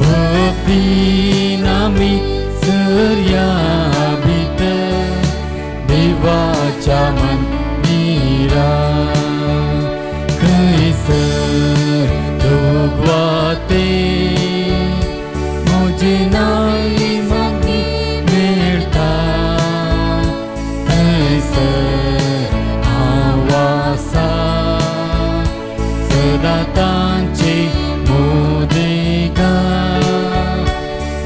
भक्तीन आमी सर्या भितर देवाच्या मंदिरा खैसर दोगवाते म्हजे नाई मागी मेळटा खैसर आवासा सदा तांचे मोदेगा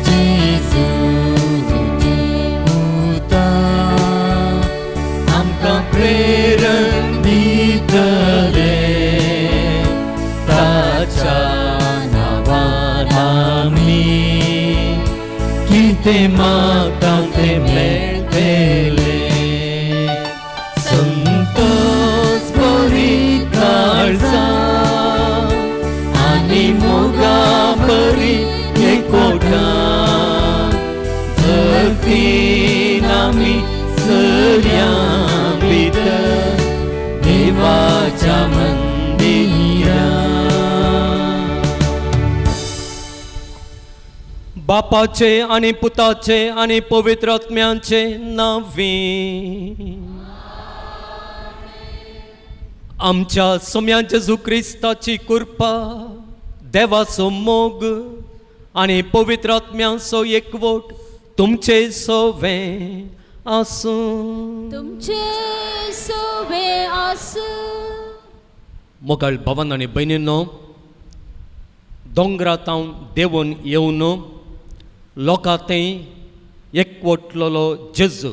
जेजू तुजी उता आमकां प्रेरण दितले ताच्या नांवान आमी कितें मागता तें मेळटलें संतोष बरी काळजां आनी मोगा बरी एकवटां भक्तीन आमी सर्या भितर देवाच्या मंदिरा बापाचे आनी पुताचे आनी पवित्र आत्म्याचे नांवी आमच्या सोम्या जेजू क्रिस्ताची कृपा देवाचो मोग आनी पवित्र आत्म्याचो एकवट तुमचे सोवे आसूं मोगाळ भावान आनी भयणींनो दोंगरातावन देंवून येवन लोकां थंय एकवटलेलो जेजू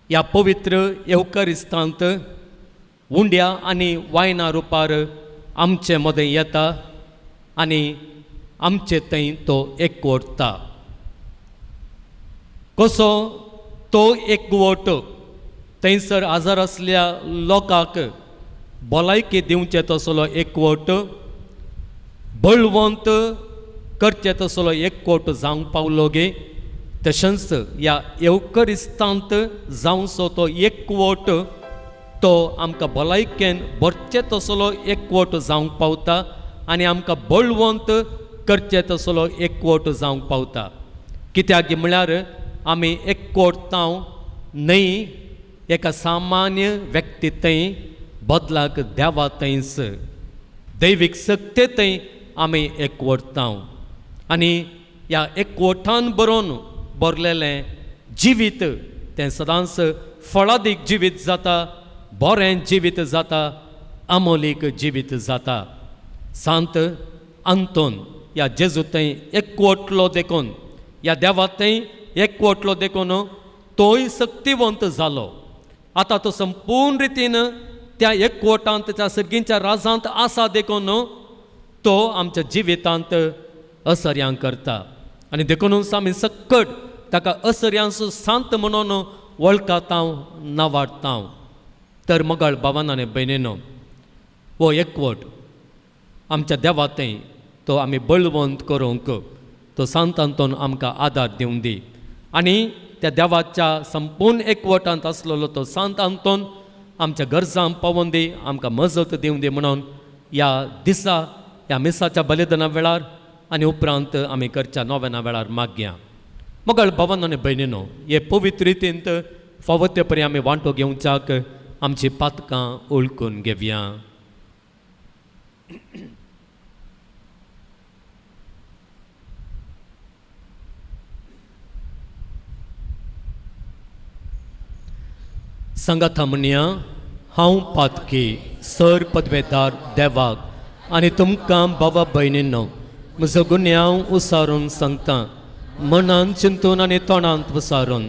ह्या पवित्र येवकारिस्तांत उंड्या आनी वायना रुपार आमचे मदें येता आनी आमचे थंय तो एकवटता कसो तो एकवट थंयसर आजार आसल्या लोकांक भलायकी दिवचे तसलो एकवट बळवंत करचे तसलो एकवट जावंक पावलो गे तशेंच ह्या येवकारिस्तांत जावचो तो एकवट तो आमकां भलायकेन भरचे तसलो एकवट जावंक पावता आनी आमकां बळवंत करचे तसलो एकवट जावंक पावता कित्याक म्हळ्यार आमी एकवटाव न्हय एका सामान्य व्यक्ती थंय बदलाक देवा थंयच दैवीक सक्ते थंय आमी एकवटाव आनी ह्या एकवटान बरोवन बरलेलें जिवीत तें सदांच फळादीक जिवीत जाता बरें जिवीत जाता आमोलीक जिवीत जाता सांत आंतोन ह्या जेजू थंय एकवटलो देखून ह्या देवा थंय एकवटलो देखून तोय सक्तिवंत जालो आतां तो संपूर्ण रितीन त्या एकवटांत त्या सर्गींच्या राजांत आसा देखून तो आमच्या जिवितांत असर्यां करता आनी देखूनच आमी सक्कट ताका असर्यांचो सांत म्हणून वळखता नावाडटा तर मोगाळ भावान आनी भयणीनो हो एकवट आमच्या देवा थंय तो आमी बळवंत करूंक तो सांत आंतोन आमकां आदार दिवंक दी आनी त्या देवाच्या संपूर्ण एकवटांत आसलेलो तो सांत आंतोन आमच्या गरजां पावोवन दी आमकां मजत दिवंक दी म्हणून ह्या दिसा ह्या मिसाच्या बलिदाना वेळार आनी उपरांत आमी करच्या नोवेना वेळार मागया मोगाळ भावान आनी भयणीनो हे पवित्र रितींत फावो ते परी आमी वांटो घेवच्याक आमची पातकां ओळखून घेवया संगाथा म्हणया हांव पातकी सर पदवेदार देवाक आनी तुमकां बाबा भयणींनो म्हजो गुन्यांव उसारून सांगता मनान चिंतून आनी तोंडांत विसारून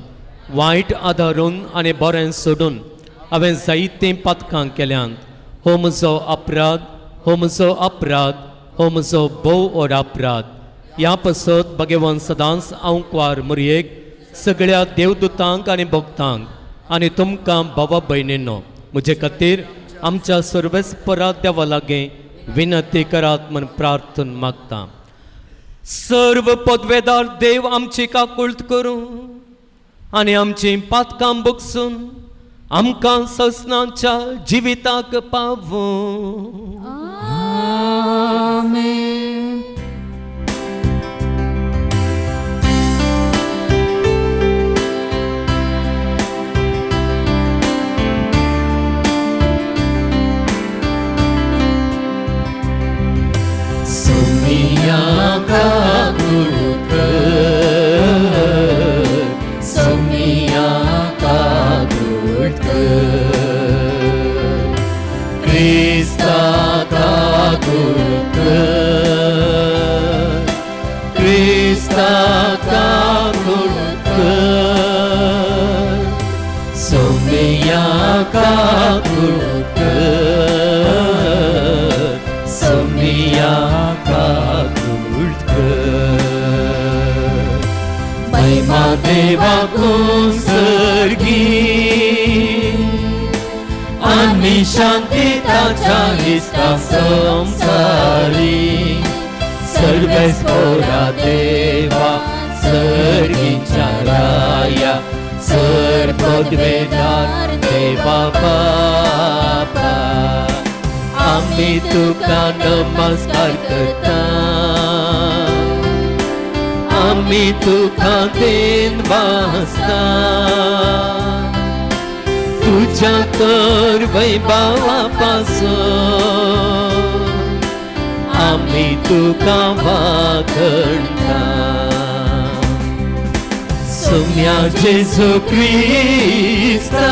वायट आदारून आनी बरें सोडून हांवें जायतीं पातकां केल्यांत हो म्हजो अपराध हो म्हजो अपराध हो म्हजो भोव व्हड अपराध ह्या पसत भगवान सदांच हांव क्वार मुरयेक सगळ्या देवदूतांक आनी भक्तांक आनी तुमकां बाबा भयणींनो म्हजे खातीर आमच्या सर्वेस्परा देवा लागीं विनंती करात म्हूण प्रार्थना मागता सर्व पदवेदार देव आमची काकुळट करूं आनी आमची पातकां बगसून आमकां ससनाच्या जिविताक पावूं आमेन सोम्या काकुळकर सोम्या काकुळकर क्रिस्ता काकुळकर क्रिस्ता काकुळकर सोम्या काकुळकर सोम्या काकुळकर महिमा देवा कुसर्गी आणि शांती ताच्या इष्टा संसारी सर्वेस्पोरा देवा सर्गीच्या राया सर्वोद्वेदार देवा बापा आम्ही तुका नमस्कार करता आम्ही तुका देन वाजता तुझ्या तर वैभवापासून आम्ही तुका वाखणता सोम्या जेजू ख्रिस्ता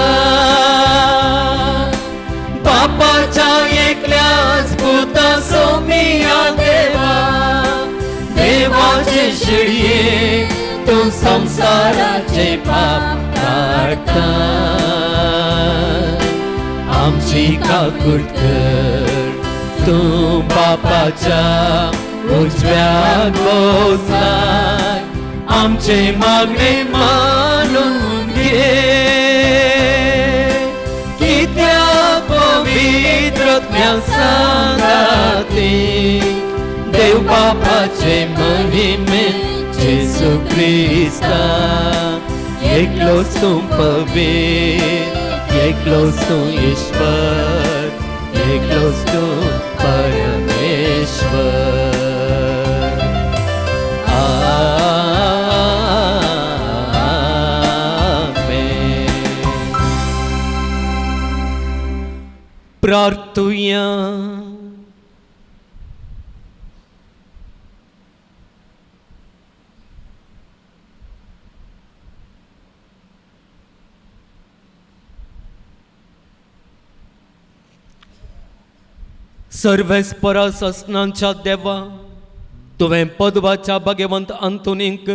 बापाच्या एकल्याच पुता सोम्या देवा देवाचे शिडये तू संसाराचे पाप काढता आमची काकुळकर तू बापाच्या उजव्यात बसलाय आमचे मागणे मानून घे कित्याक पवित्रत्म्या सांगाते देव बापाचे महिमे जेजू ख्रिस्ता एकलोच तू पवित्र एकलोच तू ईश्वर एकलोच तू परमेश्वर प्रार्थुया सर्वेस्परस असनांच्या देवा तुवें पदवाच्या भगवंत अंतुनीक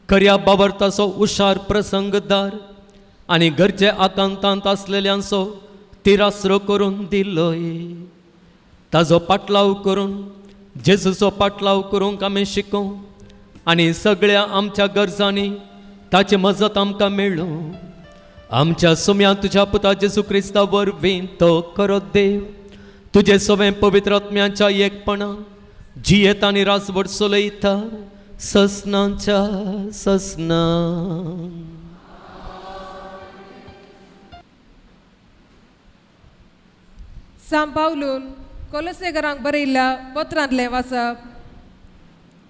खऱ्या बाबरताचो हुशार प्रसंगदार आनी गरजे आकांतांत आसलेल्यांचो तिरासरो करून दिलोय ताजो पाटलाव करून जेजूचो पाटलाव करूंक आमी शिकूं आनी सगळ्या आमच्या गरजांनी ताची मजत आमकां मेळ्ळो आमच्या सुम्या तुज्या पुता जेजू क्रिस्ता वरवीं तो खरो देव तुजे सवें पवित्र आत्म्याच्या एकपणान जियेत आनी रासवट चलयता ससनांच्या ससना सांपावलून कोलोसेगरांक बरयल्ल्या पत्रांतलें वाचप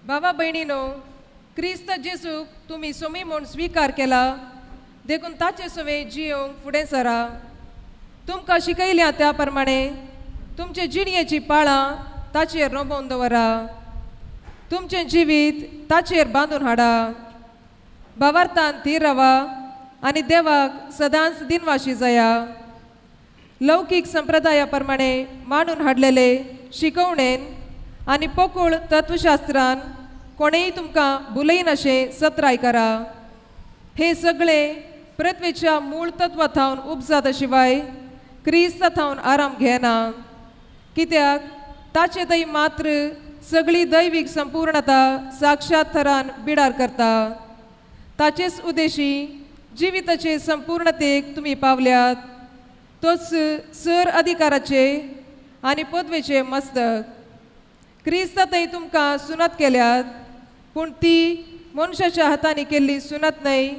बाबा भयणीनो क्रिस्त जेसूक तुमी सोमी म्हूण स्विकार केला देखून ताचे सवे जियोंक फुडें सरा तुमकां शिकयल्या त्या प्रमाणे तुमचे जिणयेची पाळां ताचेर रोंबोवन दवरा तुमचें जिवीत ताचेर बांदून हाडा भावार्थान थीर रावा आनी देवाक सदांच दिनवाशी जाया लौकीक संप्रदाया प्रमाणे मांडून हाडलेले शिकवणेन आनी पोकूळ तत्वशास्त्रान कोणेय तुमकां भुलयन अशें सत्राय करा हे सगळे पृथ्वीच्या मूळ तत्वाथावन उपजाता शिवाय क्रिस्ता थावन आराम घेना कित्याक ताचे दय मात्र सगळी दैवीक संपूर्णता साक्षात थरान बिडार करता ताचेच उद्देशी जिविताचे संपूर्णतेक तुमी पावल्यात तोच सर अधिकाराचे आनी पदवेचे मस्तक क्रिस्तातय तुमकां सुनत केल्यात पूण ती मनशाच्या हातांनी केल्ली सुनत न्हय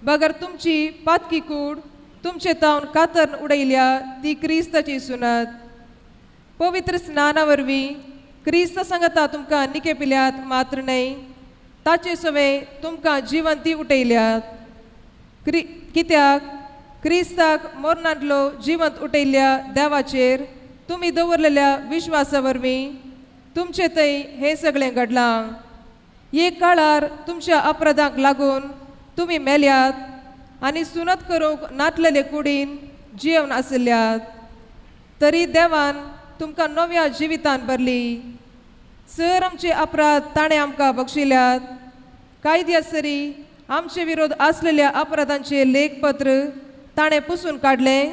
बगर तुमची पातकी कूड तुमचे तावन कातरन उडयल्या ती क्रिस्ताची सुनत पवित्र स्नाना वरवीं क्रिस्त संगता तुमकां निकेपिल्यात मात्र न्हय ताचे सवे तुमकां जिवंती उठयल्यात कित्याक क्रिस्ताक मरणांतलो जिवंत उठयल्ल्या देवाचेर तुमी दवरलेल्या विश्वासा वरवीं तुमचे थंय हे सगळें घडलां. एक काळार तुमच्या अपराधांक लागून तुमी मेल्यात आनी सुनत करूंक नाटलेले कुडीन जियेवन आशिल्ल्यात. तरी देवान तुमकां नव्या जिवितान भरली. सर आमचे अपराध ताणें आमकां बक्षिल्यात. कायद्यासरी आमचे विरोध आसलेल्या अपराधांचे लेखपत्र ताणें पुसून काडलें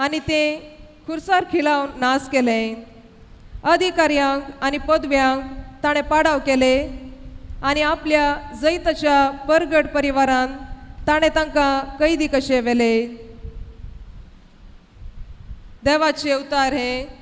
आनी तें खुर्सार खिलावन नास केलें. अधिकाऱ्यांक आनी पदव्यांक ताणें पाडाव केले आनी आपल्या जैताच्या परगट परिवारान ताणें तांकां कैदी कशे व्हेले. देवाचे अवतार हे.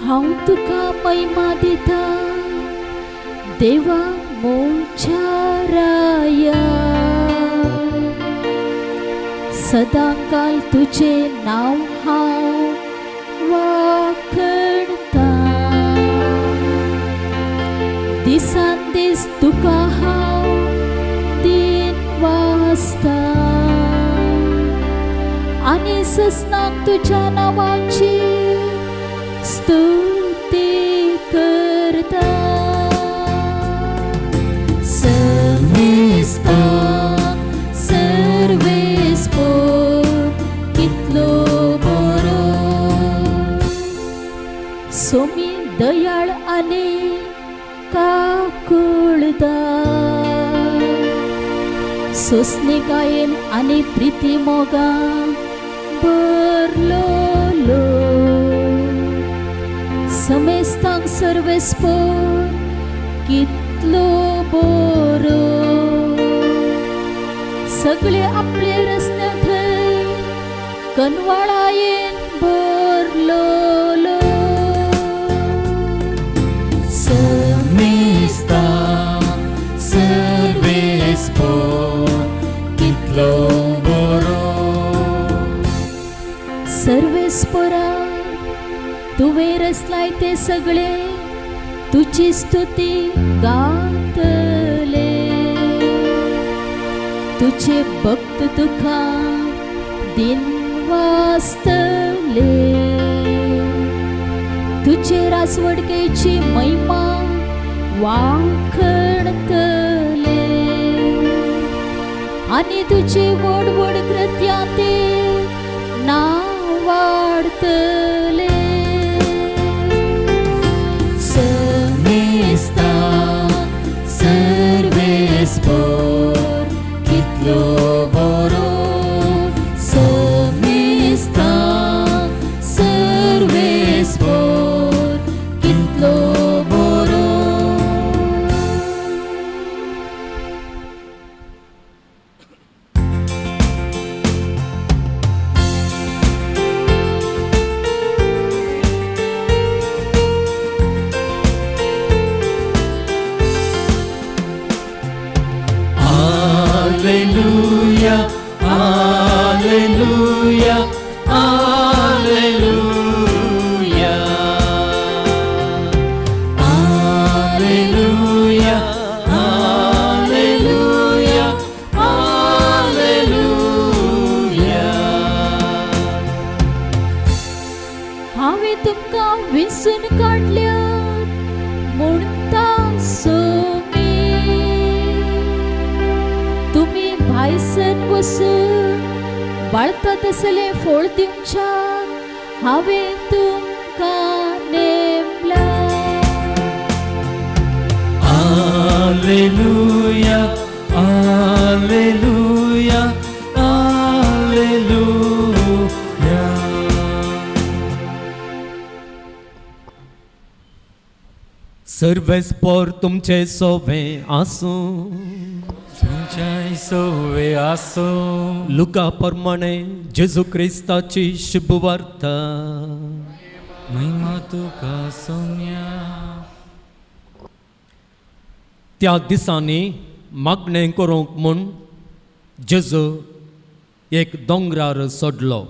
हांव तुका महिमा दिता देवा मोच्या राया. सदांकाल तुझे नाव हांव वाखणता. दिसान दीस तुका हांव दिन वाचता आनी ससनाक तुज्या नांवाची स्तुती करता. सर्वेस्पर कितलो बरो. सोमी दयाळ आनी काकुळदार. सोसणिकायेन आनी प्रिती मोगान भरलो. समेस्तांक सर्वेस्पर कितलो बरो. सगळे आपले रस्ते थंय कनवाळायेन भरलो. समेस्तांक सर्वेस्पर कितलो बरो. सर्वेस्परा तुवें रचलाय ते सगळे तुझी स्तुती गातले. तुझे भक्त तुका दिन वाचतले. तुझे रासवडकेची महिमा वाखणतले आनी तुझे व्हड व्हड कृत्यां ते नांव वाडतले. सर्वेस्पर कितलो बरो. समेस्तांक सर्वेस्पर कितलो बरो. Alleluia, alleluia, alleluia. Alleluia, alleluia, alleluia. हांवें तुमकां विसरून काडल्यात म्हणटा सोमी. तुमी भायसन वसून बाळता तसले फोळ दिवच्या हांवें तुमकां नेमला. Alleluia, alleluia, alleluia. सर्वेस्पर तुमचे सोवे आसूं तुमच्या सोवे आसो लुका प्रमाणे जेजू क्रिस्ताची शुभ वार्ता. महिमा तुका सोन्या. त्या दिसांनी मागणें करूंक म्हूण जेजू एक दोंगरार सोडलो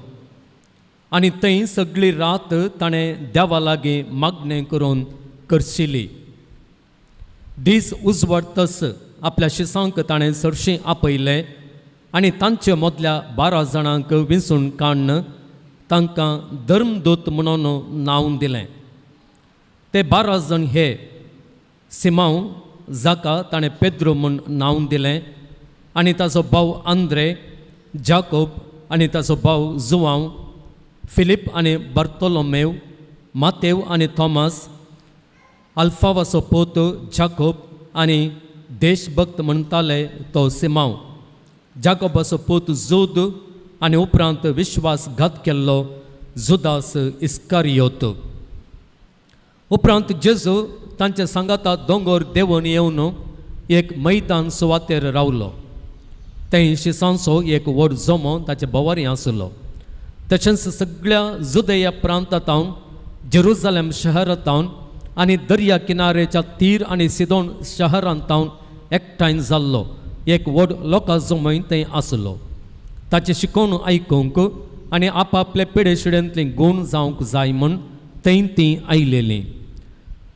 आनी थंय सगळी रात ताणें देवा लागीं मागणें करून करशिली. दीस उजवाडतस आपल्या शिसांक ताणें चडशीं आपयलें आनी तांचे मदल्या 12 जाणांक विंचून काडून तांकां धर्मदूत म्हणून नांव दिलें. ते 12 जण हे सिमांव, जाका ताणें पेद्रो म्हूण नांव दिलें, आनी ताचो भाव आंद्रे, जाकोब आनी ताचो भाव जुवांव, फिलीप आनी बार्तोलोमेव, मातेव आनी थॉमास, अल्फावाचो पोत जाकोब आनी देशभक्त म्हणटाले तो सिमांव, जाकोबाचो पोत जूद आनी उपरांत विश्वासघात केल्लो जुदास इस्कारियोत. उपरांत जेजू तांचे सांगाता दोंगर देंवन येवन एक मैदान सुवातेर रावलो. थंय शिसांचो एक व्हड जोमो ताचे भोवारी आसलो. तशेंच सगळ्या जुदेया प्रांतांतावन, जेरुजालेम शहरांतावन आनी दर्या किनारेच्या तीर आनी सिदोन शहरांतावन एकठांय जाल्लो एक व्हड लोकां जोमय थंय आसलो. ताचे शिकोवन आयकूंक आनी आपआपले पिडेशिडेंतली गूण जावंक जाय म्हूण थंय तीं आयलेलीं.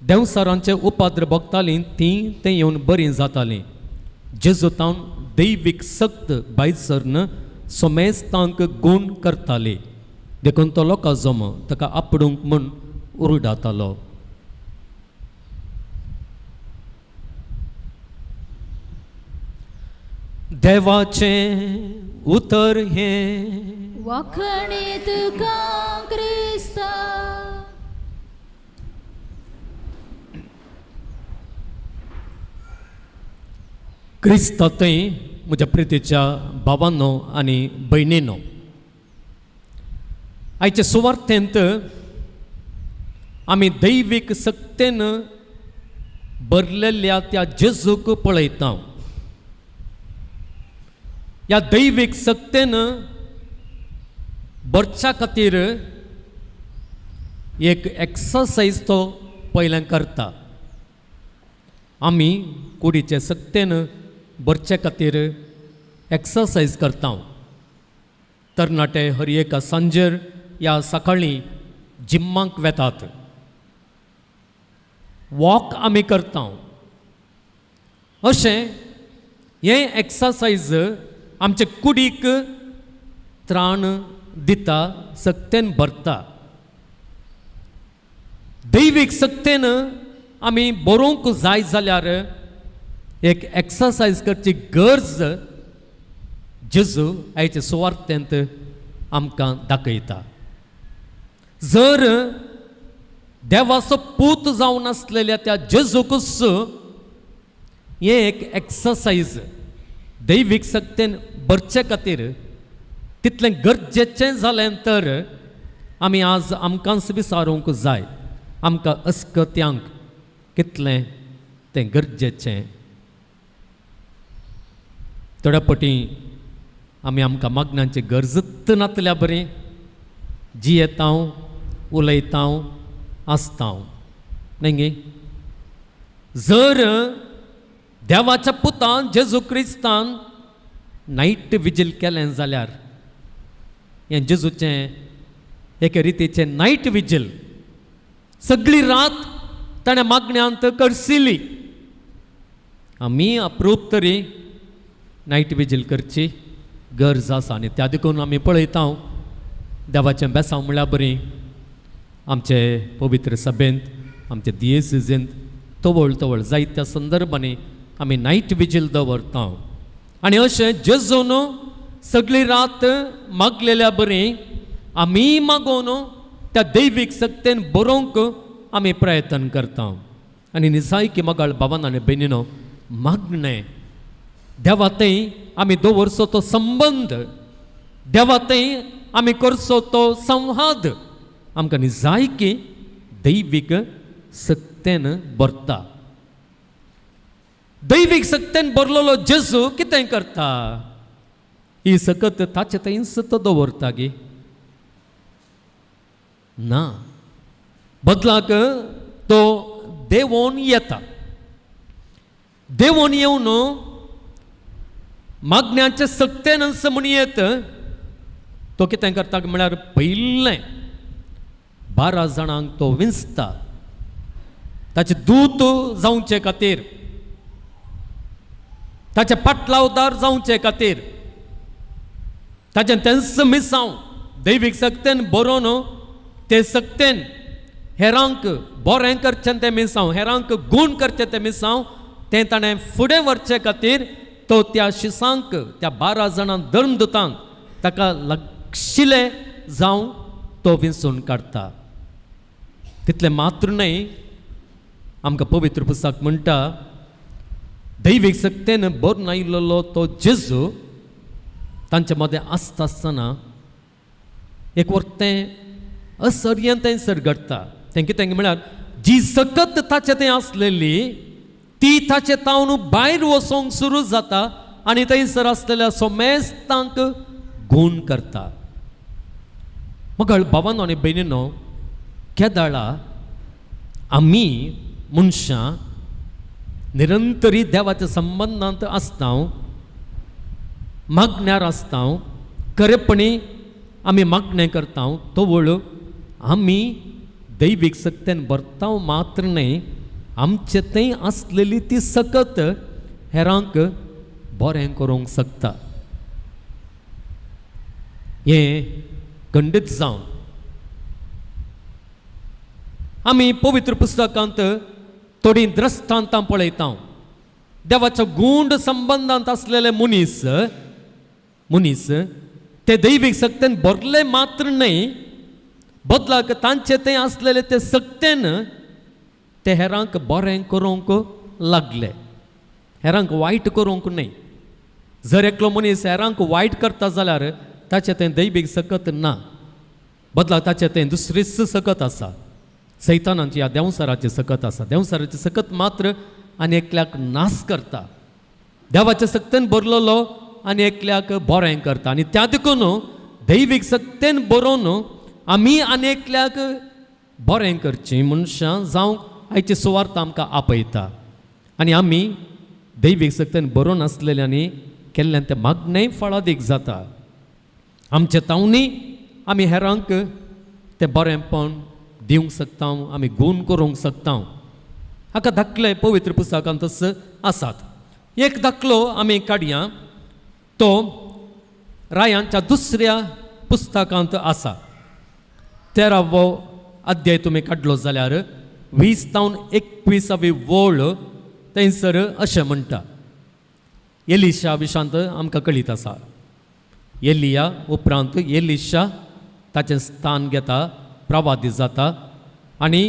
देवसारांचे उपाद्र भोगतालीं तीं थंय येवन बरीं जातालीं. जेजू तावन दैवीक सक्त भायर सोमेस्तांक गूण करताली. देखून तो लोकां जोमो ताका आपडूंक म्हूण उरडातालो. देवाचें उतर हे वखणी तुका क्रिस्ता. क्रिस्तांतय म्हज्या प्रितीच्या भावांनो आनी भयणींनो, आयचे सुवार्थेंत आमी दैवीक सक्तेन भरलेल्या त्या जेजूक पळयता. ह्या दैवीक सक्तेन भरच्या खातीर एक एक्सरसायज तो पयलें करता. आमी कुडीचे सक्तेन भरचे खातीर एक्सरसायज करता. तरणाटे हर एका सांजेर या सकाळीं जिम्माक वेतात. वॉक आमी करता. अशें हें एक्सरसायज आमचे कुडीक त्राण दिता, सक्तेन भरता. दैवीक सक्तेन आमी बरोवंक जाय जाल्यार एक एक्सरसायज करची गरज जेजू आयचे सुवार्थेंत आमकां दाखयता. जर देवाचो पूत जावन आसलेल्या त्या जेजूकूच हें एक एक्सरसायज दैवीक सक्तेन भरचे खातीर तितलें गरजेचें जालें तर आमी आज आमकांच विचारूंक जाय, आमकां अस्कत्यांक कितलें तें गरजेचें. थोड्या पटी आमी आमकां मागण्यांची गरजत नातल्या बरें जियेता, उलयता, आसता न्ही गे. जर देवाच्या पुतान जेजू क्रिस्तान नायट विजील केलें जाल्यार हें जेजूचें एके रितीचें नायट विजील सगळी रात ताणें मागण्यांत करशिली. आमी अप्रूप तरी नायट विजील करची गरज आसा. आनी त्या देखून आमी पळयता देवाचें बेसांव म्हळ्यार बरीं आमचे पवित्र सभेंत, आमचे दियेसीजेंत तवळ तवळ जायत्या संदर्भांनी आमी नायट विजील दवरता. आनी अशें जेजून सगळी रात मागलेल्या बरीं आमी मागोवन त्या दैवीक सक्तेन बरोवंक आमी प्रयत्न करता. आनी निसायकी मोगाळ भावान आनी भयणीनो, मागणें देवातय आमी दवरचो तो संबंद, देवातय आमी करचो तो संवाद आमकां निजायकी दैवीक सक्ती सक्तेन भरता. दैवीक सक्तेन भरलेलो जेजू कितें करता? ही सकत ताचे थंयच तो दवरता गे ना, बदलाक तो देवोन येता. देवोन येवन मागण्याचे सक्तेन म्हण येत तो कितें करता म्हळ्यार पयलें 12 जाणांक तो विंचता ताचे दूत जावचे खातीर, ताचे पाटलावदार जावचे खातीर, ताचें तेंच मिसांव दैवीक सक्तेन बरोवन ते सक्तेन हेरांक बरें करचें तें मिसांव, हेरांक गूण करचें तें मिसांव तें ताणें फुडें व्हरचे खातीर तो त्या शिसांक, त्या 12 जाणांक धर्मदुतांक ताका लागशिल्ले जावं तो विंचून काडटा. तितलें मात्र न्हय, आमकां पवित्र पुस्तक म्हणटा दैवीक सक्तेन बरोवन आयिल्लो तो जेजू तांचे मदें आसता आसतना एक वर्तें असर्यें थंयसर घडटा. तें कितें म्हळ्यार जी सकत ताचे थंय आसलेली ती ताचे तावन भायर वचोंक सुरू जाता आनी थंयसर आसलेल्या सोमेस्तांक गूण करता. मग भावांनो आनी भयणीनो, केदाळा आमी मनशां निरंतरी देवाच्या संबंदांत आसता, मागण्यार आसता, खरेपणी आमी मागणें करता, तो वळ आमी दैवीक सक्तेन भरता मात्र न्हय, आमचे थंय आसलेली ती सकत हेरांक बरें करूंक शकता. हें खंडीत जावन आमी पवित्र पुस्तकांत थोडी द्रश्टांतां पळयता. देवाच्या गूंड संबंदांत असलेले मनीस ते दैवीक सक्तेन भरले मात्र न्हय, बदलाक तांचे थंय आसलेले ते सक्तेन ते हेरांक बरें करूंक लागले, हेरांक वायट करूंक न्हय. जर एकलो मनीस हेरांक वायट करता जाल्यार ताचे थंय दैवीक सकत ना, बदलाक ताचे थंय दुसरीच सकत आसा, सैतानाची ह्या देंवसाराची सकत आसा. देंवसाराची सकत मात्र आनी एकल्याक नाश करता, देवाच्या सक्तेन भरलेलो आनी एकल्याक बरें करता. आनी त्या देखून दैवीक सक्तेन बरोवन आमी आनी एकल्याक बरें करचें मनशां जावंक आयची सुवार्थ आमकां आपयता. आनी आमी दैवीक सक्तेन बरोवन आसलेल्यांनी केल्ल्यान तें मागणें फळादीक जाता. आमचे तावनी आमी हेरांक तें बरेंपण दिवंक शकता, आमी गूण करूंक शकता. हाका दाखले पवित्र पुस्तकांत आसात. एक दाखलो आमी काडया, तो रायांच्या दुसऱ्या पुस्तकांत आसा. 13वो अध्याय तुमी काडलो जाल्यार 20-21 वळ थंयसर अशें म्हणटा. एलिशा विशांत आमकां कळीत आसा. एलिया उपरांत एलिशा ताचें स्थान घेता, प्रवादी जाता. आनी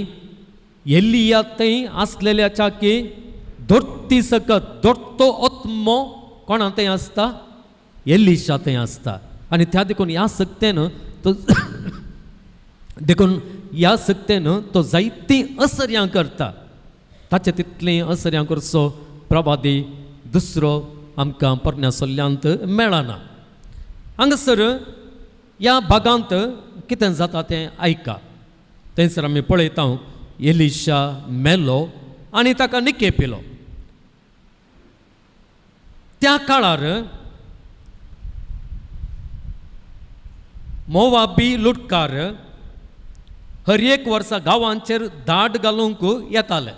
एलिया थंय आसलेल्याच्या की धरती सकत धरतो आत्मो कोणा थंय आसता? एलिशा थंय आसता. आनी त्या देखून ह्या सक्तेन तो देखून ह्या सक्तेन तो जायतीं असर्यां करता. ताचे तितलीं असर्यां करचो प्रवादी दुसरो आमकां परण्यासल्ल्यांत मेळना. हांगासर ह्या भागांत कितें जाता तें आयका. थंयसर आमी पळयता एलिशा मेलो आनी ताका निकेपिलो. त्या काळार मोवाबी लुटकार हर एक वर्सा गांवांचेर दाट घालूंक येताले.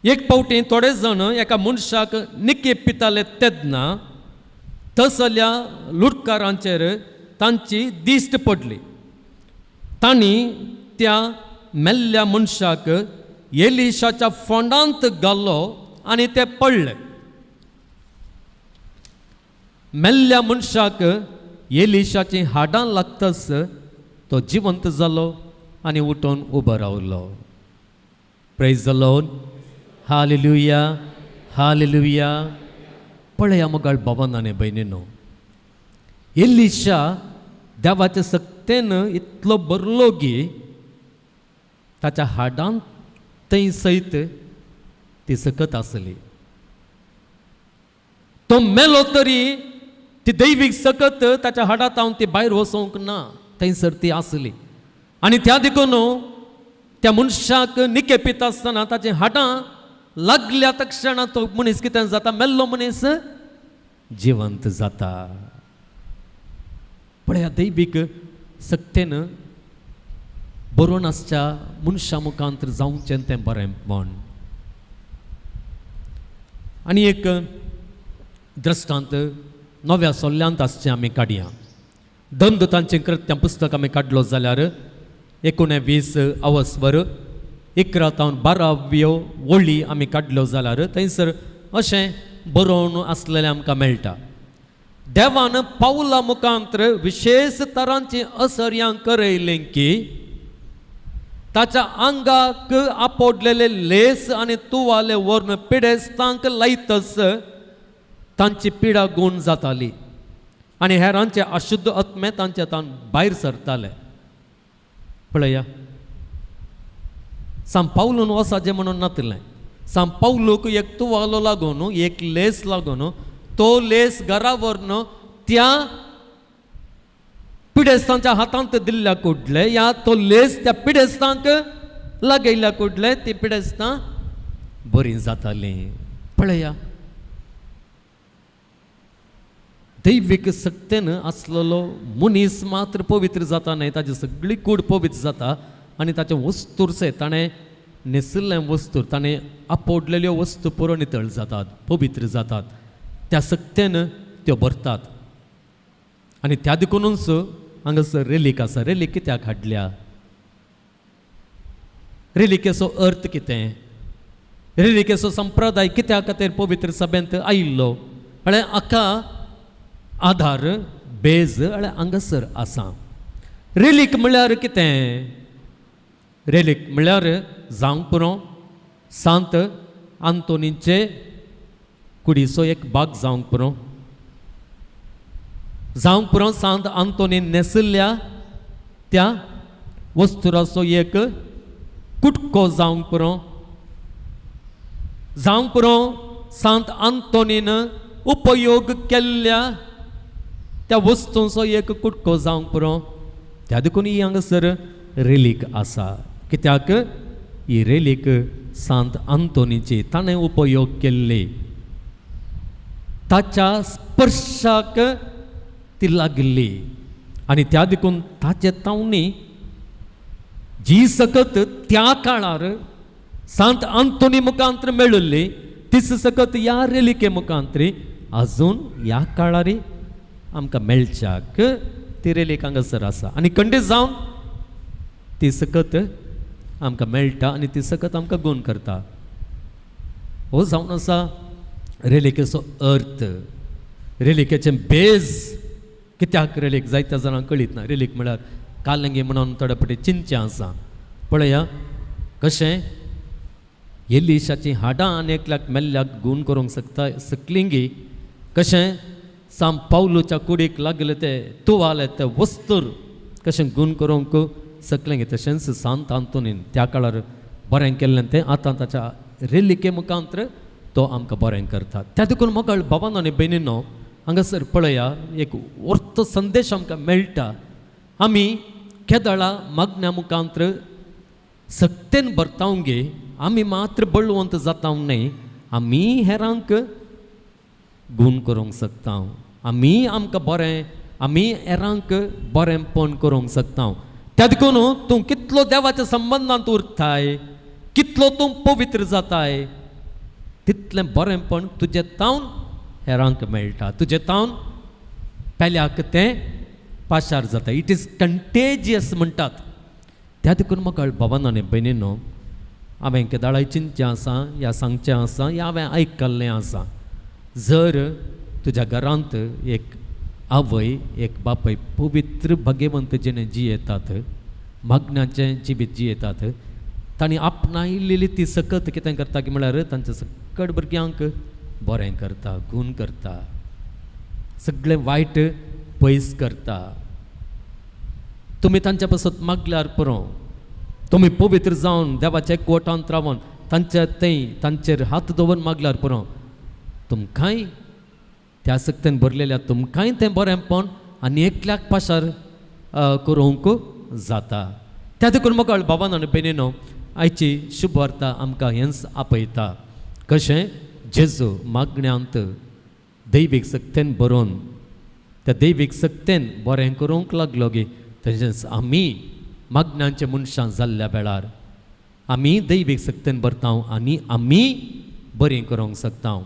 एक फावटी थोडे जण एका मनशाक निकेपिताले तेन्ना तसल्या लुटकारांचेर तांची दिश्ट पडली. तांणी त्या मेल्ल्या मनशाक एलिशाच्या फोंडांत घालो आनी ते पडले. मेल्ल्या मनशाक एलिशाची हाडां लागताच तो जिवंत जालो आनी उठून उबो रावलो. Praise the Lord, hallelujah, hallelujah. पळया मोगाळ भावांनो आनी भयणींनो, एलिशा देवाच्या सक्तेन इतलो बरलो की ताच्या हाडांत थंय सयत ती सकत आसली. तो मेलो तरी ती दैवीक सकत ताच्या हाडांत हांव ती भायर वचोंक ना, थंयसर ती आसली. आनी त्या देखून त्या मनशाक निकेपीत आसतना ताचे हाडां लागल्या तक्षणा तो मनीस कितें जाता, मेल्लो मनीस जिवंत जाता. पळया दैवीक सक्तेन बरोवन आसच्या मनशा मुखांतर जावचें तें बरेंपण. आनी एक दृश्टांत नव्या सोल्ल्यांत आसचें आमी काडया. दंदुतांचें कृत्यां पुस्तक आमी काडलो जाल्यार 19 अवस्वर 11-12 वळी आमी काडल्यो जाल्यार थंयसर अशें बरोवन आसलेलें आमकां मेळटा. देवान पावला मुखांतर विशेष तरांची असर्यां करयलें की ताच्या आंगाक आपोडलेले लेस आनी तुवाले व्हरून पिडेस्तांक लायतस तांची पिडा गूण जाताली आनी हेरांचे अशुद्ध आत्मे तांचे तान भायर सरताले. पळया, साम पावलून वसाचें म्हणून नातलें. साम पावलूक एक तुवालो लागून, एक लेस लागून, तो लेस घरा व्हरून त्या पिडेस्तांच्या हातांत दिल्ल्या कुडले या तो लेस त्या पिडेस्तांक लागयल्या कुडले ती पिडेस्तां बरीं जातालीं. पळया, दैवीक सक्तेन आसलेलो मनीस मात्र पवित्र जाता न्हय, ताची सगळी कूड पवित्र जाता आनी ताचे वस्तूरसे ताणें न्हेसिल्ले वस्तूर ताणें आपोडलेल्यो वस्तू पुरो नितळ जातात, पवित्र जातात. त्या सक्तेन त्यो भरतात. आनी त्या देखूनच हांगासर रेलीक आसा. रेलीक कित्याक हाडल्या? रेलिकेचो अर्थ कितें? रेलिकेचो संप्रदाय कित्या खातीर पवित्र सभेंत आयिल्लो? म्हळ्यार हाका आधार बेज हांगासर आसा. रेलीक म्हळ्यार कितें? रेलीक म्हळ्यार जावंक पुरो सांत आंतोनीचे कुडीचो एक भाग जावंक पुरो. जावंक पुरो सांत आंतोनीन न्हेसिल्ल्या त्या वस्तुराचो एक कुटको जावंक पुरो. जावंक पुरो सांत आंतोनीन उपयोग केल्ल्या त्या वस्तूंचो एक कुटको जावंक पुरो. त्या देखून ही हांगासर रेलीक आसा. कित्याक ही रेलीक सांत आंतोनीची ताणें उपयोग केल्ली. ताच्या स्पर्शाक ती लागली आनी त्या देखून ताचे तावणी जी सकत त्या काळार सांत आंतोनी मुखांतर मेळिल्ली तीच सकत ह्या रेलिके मुखांतरी अजून ह्या काळार आमकां मेळच्याक ती रेलीक हांगासर आसा. आनी खंडीत जावन ती सकत आमकां मेळटा आनी ती सकत आमकां गूण करता. हो जावन आसा रेलिकेचो अर्थ. रेलिकेचें बेज कित्याक रेलीक जायत्या जाणांक कळीत ना. रेलीक म्हळ्यार कालंगी म्हणून थोडे फावटी चिंचे आसा. पळया कशें एलिशाची हाडां आनी एकल्याक मेल्ल्याक गूण करूंक सकलिंगी कशें साम पावलूच्या कुडीक लागले ते तुवाले ते वस्तूर कशें गूण करूंक सकलेंगी तशेंच सांत आंतोनीन त्या काळार बरें केल्लें तें आतां ताच्या रेलिके मुखांतर तो आमकां बरें करता. त्या देखून मोगळ बाबांनो आनी भयणींनो हांगासर पळया एक अर्थ संदेश आमकां मेळटा. आमी केदळा मागण्या मुखांतर सक्तेन भरतावंगे आमी मात्र बळवंत जाताव न्हय, आमी हेरांक गूण करूंक शकता. आमी आमकां बरें आमी हेरांक बरेंपण करूंक शकता. त्या देखून तूं कितलो देवाच्या संबंदांत उरताय, कितलो तूं पवित्र जाताय, तितलें बरेंपण तुजें तावन हेरांक मेळटा. तुजें तावन पेल्याक तें पाशार जाता. इट इज कंटेजियस म्हणटात. त्या देखून म्हाका बाबांनो आनी भयणींनो हांवें केदाळाय चिंतचें आसा या सांगचें आसा या हांवें आयकल्लें आसा. जर तुज्या घरांत एक आवय एक बापय पवित्र भगवंत जेणे जियेतात, मागण्याचें जिवीत जियेतात, तांणी आपणायलेली ती सकत कितें करता की म्हळ्यार तांच्या सकट भुरग्यांक बरें करता, गूण करता, सगळें वायट पयस करता. तुमी तांच्या पासत मागल्यार पुरो तुम्ही पवित्र जावन देवाच्या एकवटांत रावन तांचेर हात दवरून मागल्यार पुरो तुमकांय त्या सक्तेन भरलेल्या तुमकांय तें बरेंपण आनी एकल्याक पाशार करूंक जाता. त्या देखून मोगाळ बाबान आनी बेनीनो आयची शुभ वार्ता आमकां हेंच आपयता. कशें जेजू मागण्यांत दैवीक सक्तेन बरोवन त्या दैवीक सक्तेन बरें करूंक लागलो गे तशेंच आमी मागण्यांच्या मनशां जाल्ल्या वेळार आमी दैवीक सक्तेन भरता आनी आमी बरें करूंक शकता.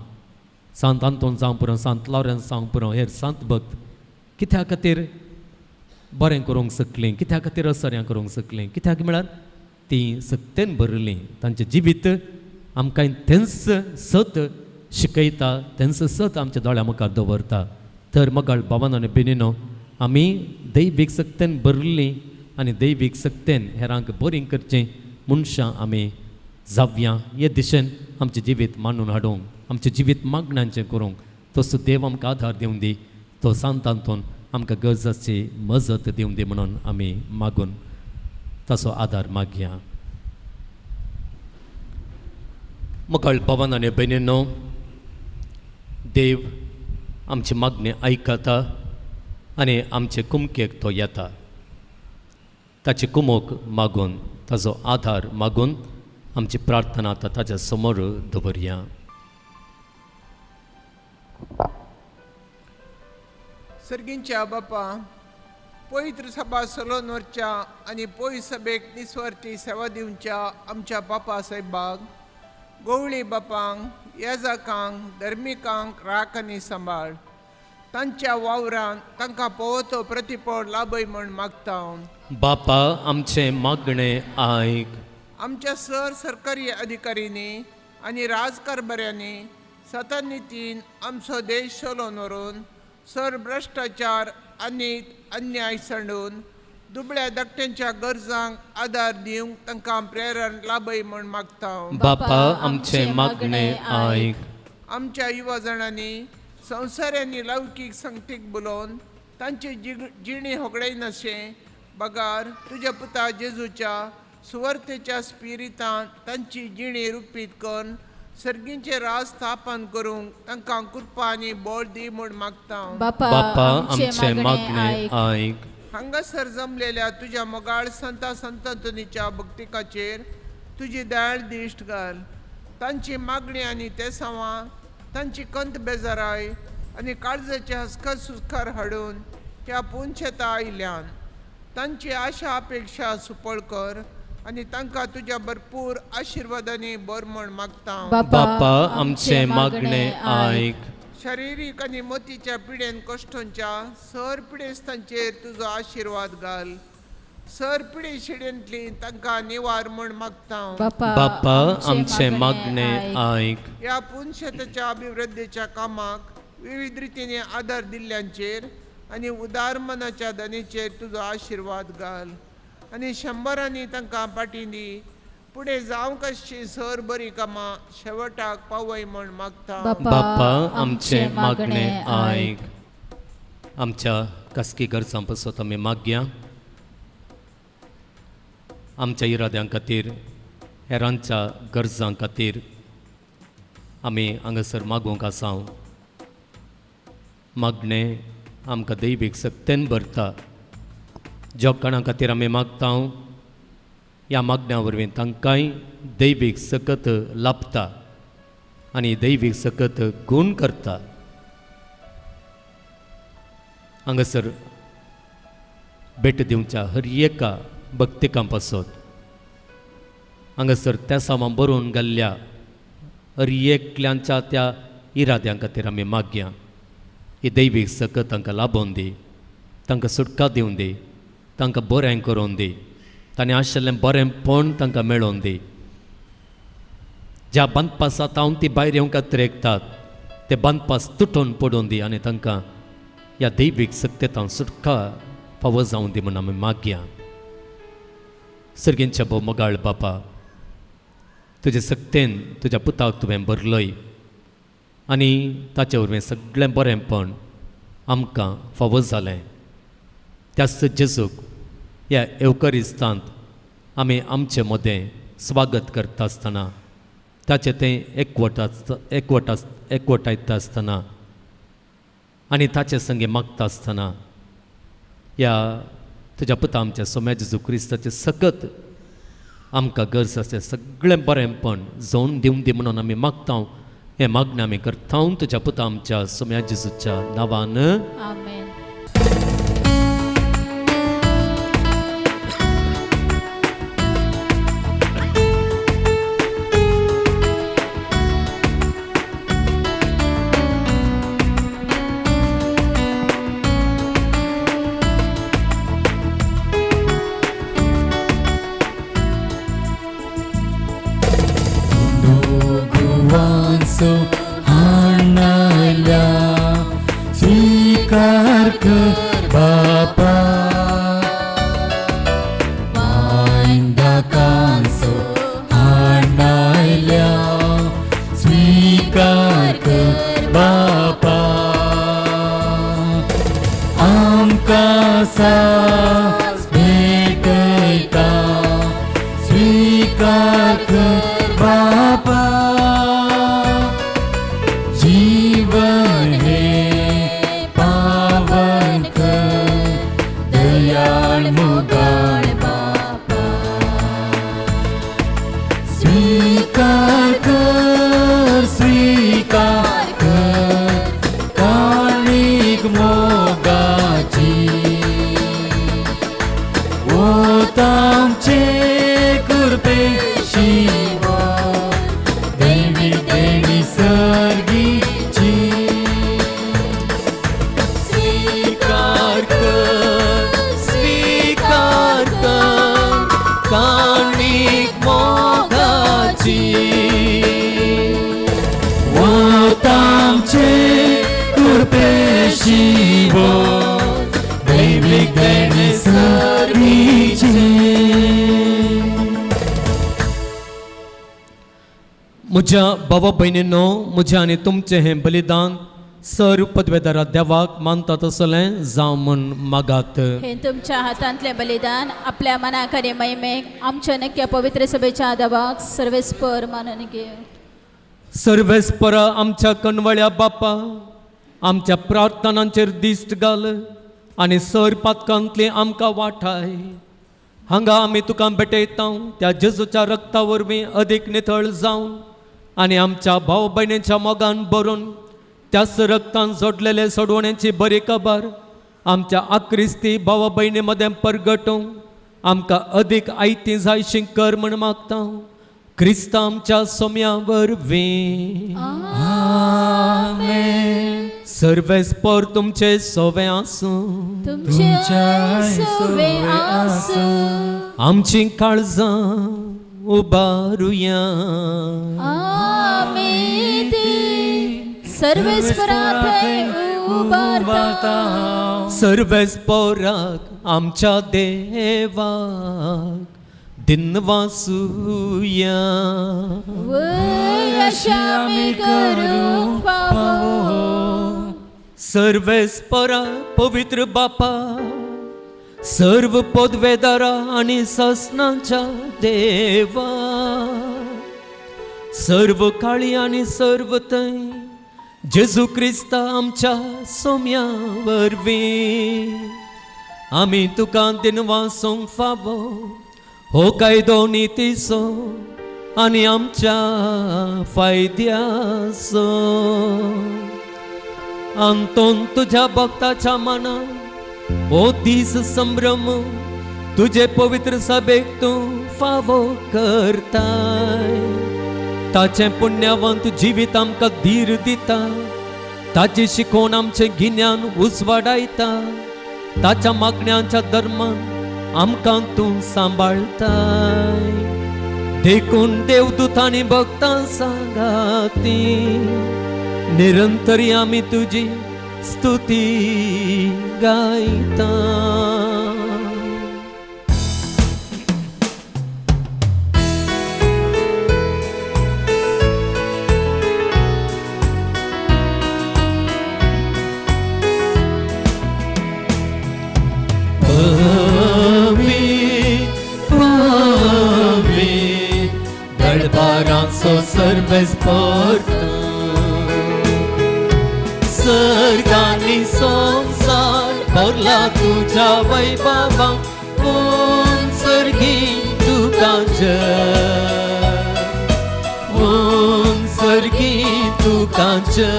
सांत आंतोन जावं पुरो, सांत लॉरेन्स जावं पुरो, हेर सांत भक्त कित्या खातीर बरें करूंक शकलीं, कित्या खातीर असर्यां करूंक शकलीं, कित्याक म्हळ्यार तीं सक्तेन भरलीं. तांचें जिवीत आमकां तेंच सत शिकयता, तेंच सत आमच्या दोळ्या मुखार दवरता. तर मोगाळ बाबान आनी बेनीनो आमी दैवीक सक्तेन भरलीं आनी दैवीक सक्तेन हेरांक बरीं करचें मनशां आमी जावया. हे दिशेन आमचें जिवीत मांडून हाडूंक, आमचें जिवीत मागण्यांचें करूंक तसो देव आमकां आधार दिवं दी. तो सांतांतून आमकां गरजाची मजत दिवं दी म्हणून आमी मागून तसो आधार मागया. मोगाळ बाबान आनी भयणींनो, देव आमची मागणी आयकता आनी आमचे कुमकेक तो येता. ताची कुमोक मागून ताजो आधार मागून आमची प्रार्थना आतां ताच्या समोर दवरया. सर्गींच्या बापा, पवित्र सभा चलोवन व्हरच्या आनी पळय सभेक निस्वार्थी सेवा दिवच्या आमच्या बापा साहेबाक, गवळी बापांक, येजाकांक, धर्मिकांक राख आनी सांबाळ. तांच्या वावरांत तांकां पवतो प्रतिफळ लाभय म्हण मागता. बापा आमचे मागणे आयक. आमच्या सरकारी अधिकाऱ्यांनी आनी राजकारभाऱ्यांनी सतनितीन आमचो देश चलोवन व्हरून भ्रश्टाचार आनी अन्याय सांडून दुबळ्या धाकट्यांच्या गरजांक आदार दिवंक तांकां प्रेरण लाभय म्हण मागता. बापा आमचे मागणे आयक. आमच्या युवा जाणांनी संवसारांनी लौकीक संगतीक बुलोवन तांची जिणी होगडायनाशें बगार तुज्या पुता जेजूच्या सुवार्थेच्या स्पिरितान तांची जिणी रुपीत करून सर्गींचे राज स्थापन करूंक तांकां कृपा आनी बळ दी म्हूण मागता. बापा आमचे मागणे आयक. हांगासर जमलेल्या तुज्या मोगाळ संता संतनीच्या भक्तिकाचेर तुजी दयाळ दिश्ट घाल. तांची मागणी आनी तेसावां, तांची कंत बेजाराय आनी काळजाचे हस्कर सुस्कार हाडून त्या पुंचेता आयल्यान तांची आशा अपेक्षा सुपळ कर आनी तांकां तुज्या भरपूर आशिर्वादांनी बर म्हण मागता. बापा आमचे मागणे आयक. शारिरीक आनी मोतीच्या पिडेन कश्टांच्या सर पिडेस्तांचेर तुजो आशिर्वाद घाल. सर पिडे शिडेंतली तांकां निवार म्हण मागता. बापा आमचे मागणे आयक. ह्या पुंशेताच्या अभिवृद्धीच्या कामाक विविध रितीने आदार दिल्ल्यांचेर आनी उदार मनाच्या धनीचेर तुजो आशिर्वाद घाल. आनी शंबरांनी तांकां पाटी दी. फुडें जावंक आसची सर बरी कामां शेवटाक पावय म्हण मागता. बापा आमचे मागणे आयक. आमच्या खासगी गरजां पासत आमी मागया. आमच्या इराद्यां खातीर, हेरांच्या गरजां खातीर आमी हांगासर मागूंक आसा. मागणे आमकां दैवीक सक्तेन भरता. ज्या कोणा खातीर आमी मागता ह्या मागण्या वरवीं तांकांय दैवीक सकत लाभता आनी दैवीक सकत गूण करता. हांगासर भेट दिवच्या हर एका भक्तिकां पासत हांगासर त्या सामान बरोवन घाल्ल्या हर एकल्यांच्या त्या इराद्यां खातीर आमी मागया. ही दैवीक सकत तांकां लाभोवन दी, तांकां सुटका दिवं दी, तांकां बरें करून दी, तांणी आशिल्लें बरेंपण तांकां मेळोवन दी. ज्या बांदपास आतां ती भायर येवंक त्रेकतात ते बांदपास तुटून पडून दी आनी तांकां ह्या दैवीक सक्तेतां सुटका फावो जावं दी म्हूण आमी मागया. सर्गींच्या भोव मोगाळ बापा, तुजे सक्तेन तुज्या पुताक तुवें भरलय आनी ताचे वरवीं सगळें बरेंपण आमकां फावो जालें. त्याच जेजूक ह्या एवकरिस्तांत आमी आमचे मदें स्वागत करता आसतना ताचे तें एकवटायता आसतना आनी ताचे संगे मागता आसतना ह्या तुज्या पुता आमच्या सोम्या जेजू क्रिस्ताचे सगत आमकां गरज आसा सगळें बरेंपण जावन दिवन दी म्हणून आमी मागता हें मागणें आमी करता तुज्या पुता आमच्या सोम्या जेजूच्या नांवान आमेन. Doguanso hanaya svikar कर बापा वांदा कांसो hanaya स्वीकार कर बापा आमका सास भेटयता स्वीकार कर बापा जीवन हे पावन कर दयाळ मोगाळ बापा स्वीकार कर काणिक मोगाची ओ तामचे कुर्पेशी सर्गीची स्वीकार कर काणिक मोगाची ओ तामचे कुर्पेशी दैविक देणे सर्गीची. म्हज्या भावा भयणींनो म्हजें आनी तुमचें हें बलिदान सर पदवेदारा देवाक मानता तसलें जावं म्हूण मागात. हे तुमच्या हातांतलें बलिदान आपल्या मनाक आनी महिमेक आमच्या नक्की पवित्र सभेच्या देवाक सर्वेस्पर मानून घे. सर्वेस्परा आमच्या कणवळ्या बापा आमच्या प्रार्थनांचेर दिश्ट घाल आनी सर पातकांतली आमकां वाठाय. हांगा आमी तुका भेटयता त्या जेजूच्या रक्ता वरवीं अदीक नितळ जावन आनी आमच्या भाव भयणीच्या मोगान भरून त्याच रक्तान जोडलेले सोडवण्याची बरी खबर आमच्या आक्रिस्ती भाव भयणी मदें परगटूंक आमकां अदीक आयती जायशी कर म्हण मागता क्रिस्ता आमच्या सोम्या वरवीं. आमेन. सर्वेस्पर तुमचे सोवे आसूं तुमच्या सोवे आसूं आमची काळजां उबारुया. आमेन. सर्वेस्परांतय उबारता सर्वेस्पराक आमच्या देवाक दिनवासुया. वय अशें आमी करूंक पावो. सर्वेस्परा पवित्र बापा सर्व पदवेदारा आनी ससनांच्या देवा सर्व काळी आनी सर्व थंय जेजू क्रिस्ता आमच्या सोम्या वरवीं आमी तुका दिनवासोंक फावो हो कायदो नितीसो आनी आमच्या फायद्याचो. अंतोन तुझ्या भक्ताच्या मनात ओ दीस संभ्रम तुझे पवित्र सभेक तूं फावो करताय. ताचे पुण्यवंत जिवीत आमकां धीर दिता ताची शिकोवन आमचे गिन्यान उजवाडायता ताच्या मागण्यांच्या धर्मान आमकां तूं सांबाळताय. देखून देवदूतांनी भक्तां सांगाती निरंतरी आमी तुजी स्तुती गायता. पवित्र सर्वेस परतून सर्गांनी संसार भरला तुझ्या वैभवान सर्गी तुका जय सर्गी तुका जय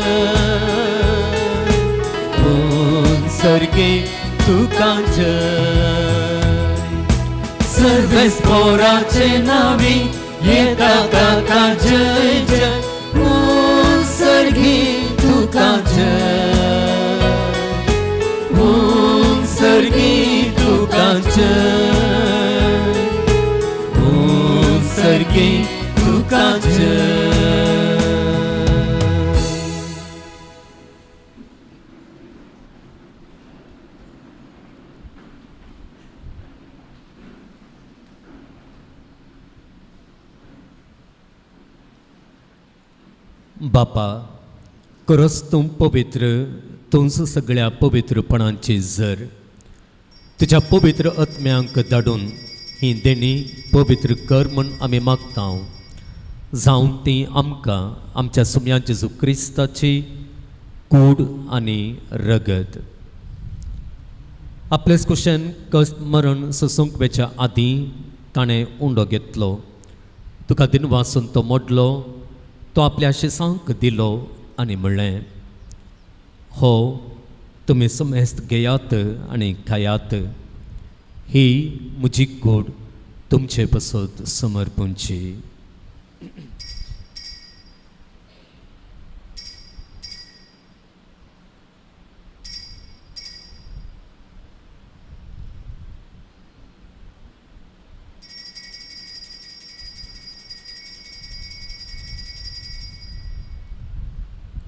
सर्गी तुका जय सर्वेस पोराचे नावी येता ताका जय जय सर्गी तुका जय सर्गी तुका जय सर्गी तुका जय बापा खरोच तूं पवित्र तूंच सगळ्या पवित्रपणांची झर तुज्या पवित्र आत्म्यांक धाडून ही देणी पवित्र कर म्हूण आमी मागता जावं ती आमकां आमच्या सुम्या जेजू क्रिस्ताची कूड आनी रगत आपलेच कुशेन कश्ट मरण सोसूंक वेच्या आदीं ताणें उंडो घेतलो तुका दिनवासून तो मोडलो तो आपल्या शिसांक दिलो आनी म्हणलें हो तुमी समेस्त घेयात आनी खायात ही म्हजी कूड तुमचे पसत समर्पूंची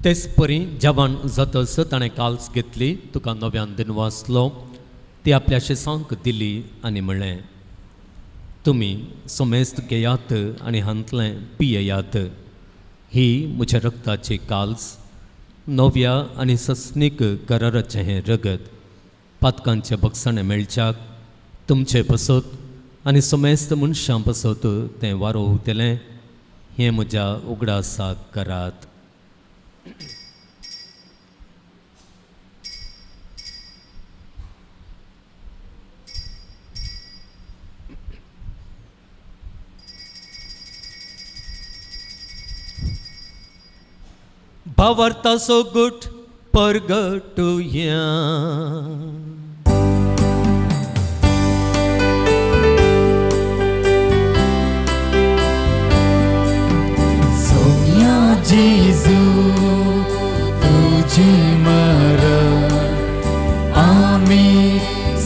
तेच परी जेवण जातस ताणें काल्स घेतली तुका नव्यान दिनवासलो ती आपल्या शिसांक दिली आनी म्हणलें तुमी समेस्त घेयात आनी हांतलें पियेयात ही म्हज्या रक्ताची काल्स नव्या आनी सस्नीक कराराचें हें रगत पातकांचें बक्षणें मेळच्याक तुमचे पसत आनी समेस्त मनशां पसत तें वारो उतेलें हें म्हज्या उगडासाक करात भावार्था सोगुट परगटुया सोम्या जेजू तुझे मरण आमी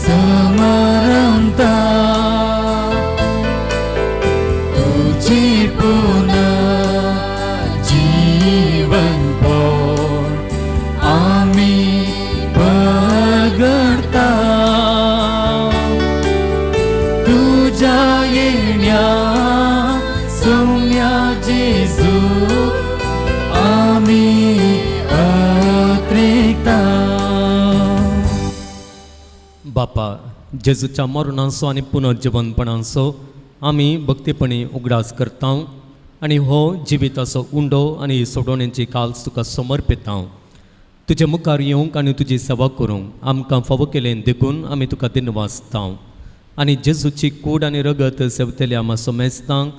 समरंता तुझे पुन्हा जीवन पोर आमी बगडता तुझ्या येण्या सोम्या जेजू आमी अत्रेकता बापा जेजूच्या मरणाचो आनी पुनर्जीवनपणाचो आमी भक्तीपणी उगडास करता आनी हो जिविताचो उंडो आनी सोडोवण्याची काल्स तुका समर्पिता तुजे मुखार येवंक आनी तुजी सेवा करूंक आमकां फावो केलें देखून आमी तुका दिनवासता आनी जेजूची कूड आनी रगत सेवतल्या आमा समेस्तांक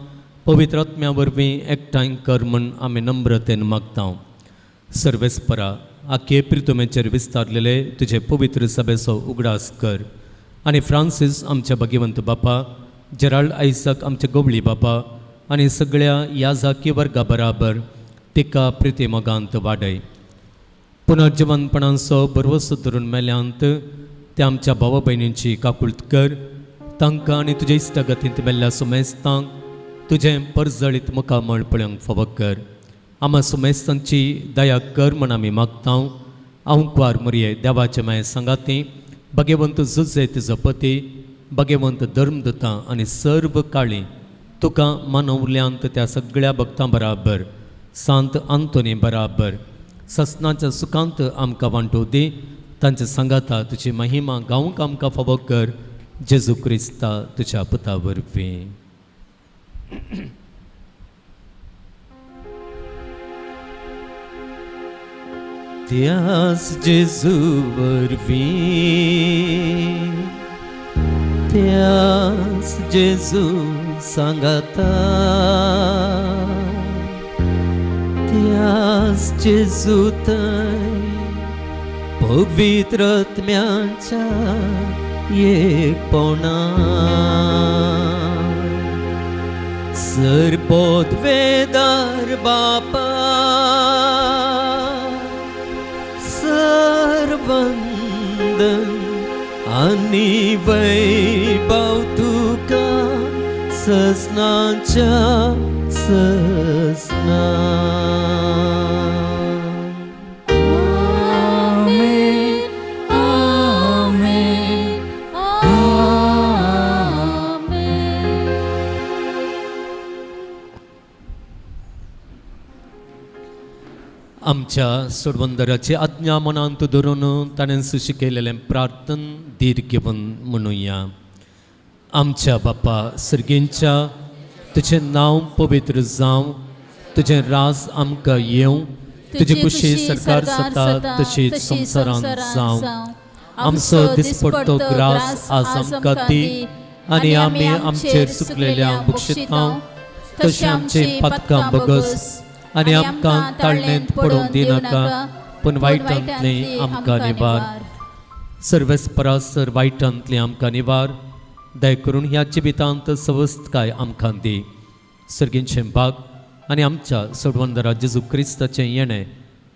पवित्र आत्म्या वरवीं एकठांय कर म्हूण आमी नम्रतेन मागता सर्वेस्परा आख्खे प्रितुमेचेर विस्तारलेले तुजे पवित्र सभेचो उगडास कर आनी फ्रांसीस आमच्या भगिवंत बापा जेराल्ड आयसाक आमचे गवळी बापा आनी सगळ्या याजाकी वर्गा बराबर तिका प्रिती मोगांत वाडय पुनर्जीवनपणाचो बरवसो धरून मेल्यांत त्या आमच्या भावा भयणींची काकुळट कर तांकां आनी तुजे इश्टगतींत मेल्ल्या सुमेस्तांक तुजें परजळीत मुखामळ पळोवंक फावो कर आमा सुमेस्तांची दया कर म्हण आमी मागता आंवकवार मरये देवाचे माये सांगाती भगवंत जुजे तिजो पती भगवंत धर्मदत्ता आनी सर्व काळी तुका मानवल्यांत त्या सगळ्या भक्तां बराबर सांत आंतोनी बराबर ससनाच्या सुखांत आमकां वांटो दी तांच्या सांगाता तुजी महिमा गावंक आमकां फावो कर जेजू क्रिस्ता तुज्या पुता वरवीं त्यास जेजू वरवीं त्यास जेजू सांगाता त्यास जेजू थंय पवित्र आत्म्याच्या एकपणान सर्पोद्वेदार बापा सर्वंदन आणि वैभव तुका ससनाच्या ससना Amen. Amen. आमेन. आमच्या सोडवंदराची आज्ञा मनांत धरून ताणें शिकयलेलें प्रार्थन धीर घेवन म्हणुया. आमच्या बापा सर्गेंच्या तुजें नांव पवित्र जावं तुजें राज आमकां येवं तुजी कुशी सरकार जाता तशीच संवसारांत जावं आमचो दिसपडटो ग्रास आज आमकां दी आनी आमी आमचेर चुकलेल्या बक्षितांव तशी आमची पातकां बगस आनी आमकां ताळणेंत पडोवंक दिनाका पूण वायटांतली आमकां निवार सर्वेस्परासर वायटांतली आमकां निवार दय करून ह्या जिवितांत सवस्थकाय आमकां दी सर्गींचें भाग आनी आमच्या सोडवंदरा जेजू क्रिस्ताचें येणें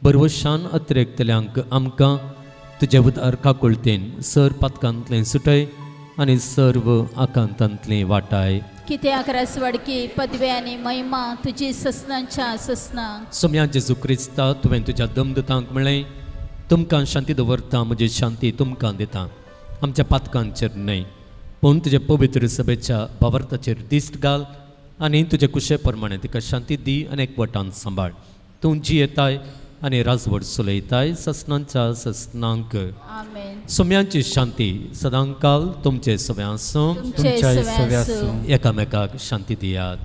बरवशान अतिरेकतल्यांक आमकां तुजे उदार काकुळतेन सर पातकांतलें सुटय आनी सर्व आकांतांतली वाटाय कित्याक रासवाडकी पदवे आनी महिमा तुजी ससनांच्या ससनांक सोम्या जेजू क्रिस्ता तुवें तुज्या दमदतांक म्हणलें तुमकां शांती दवरता म्हजी शांती तुमकां दिता आमच्या पातकांचेर न्हय पूण तुजे पवित्र सभेच्या भावार्थाचेर दिश्ट घाल आनी तुजे कुशे प्रमाणे तिका शांती दी आनी एकवटान सांबाळ तूं जी येताय आनी राजवट चलयताय ससनांच्या ससनांक आमेन. सोम्यांची शांती सदांकाल तुमचे सव्या आसूं तुमचे सवे आसूं. एकामेकाक शांती दियात.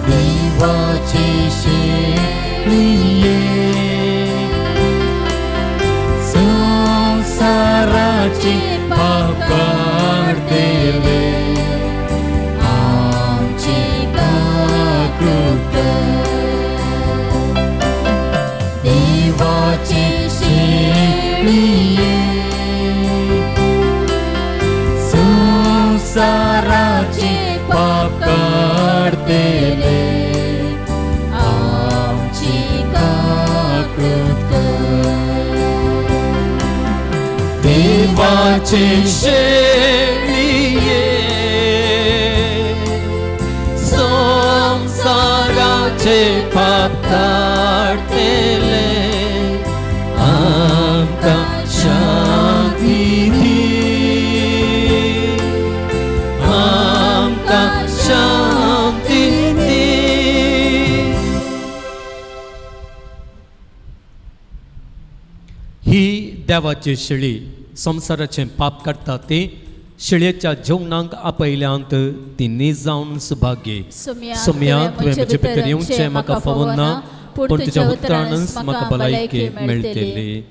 देवाची शेळिये संसाराचे पाप काढतेले आमची काकृत देवाची शेळिये संसाराचे पाप काढतेले आमची काकृत देवाचे शेळिये संसाराचे पाप काढतेले आमकां शांती दी आमकां शांती दी. ही देवाची शेळी संसाराचें पाप काडटा ती शेळयेच्या जेवणाक आपयल्यांत ती नीज जावन सुभाग्य सोम्या तुवें म्हजे भितर येवचें म्हाका फावो ना पूण तुज्या उतरानच म्हाका भलायकी मेळटली.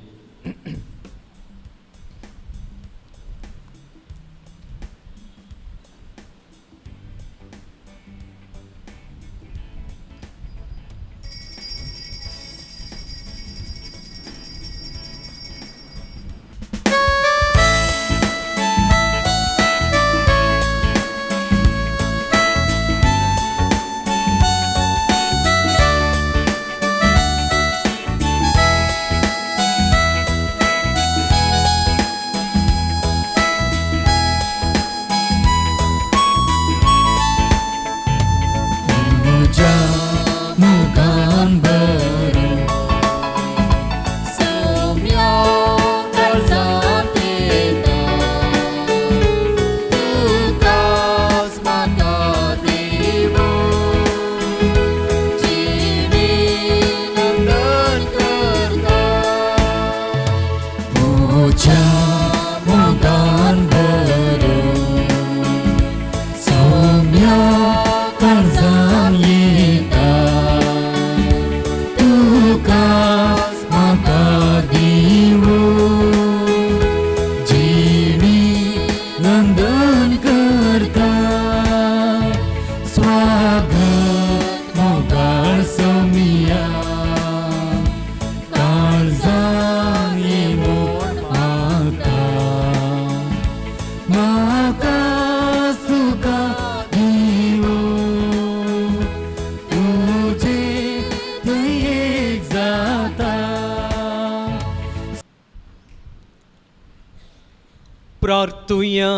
प्रार्थुया.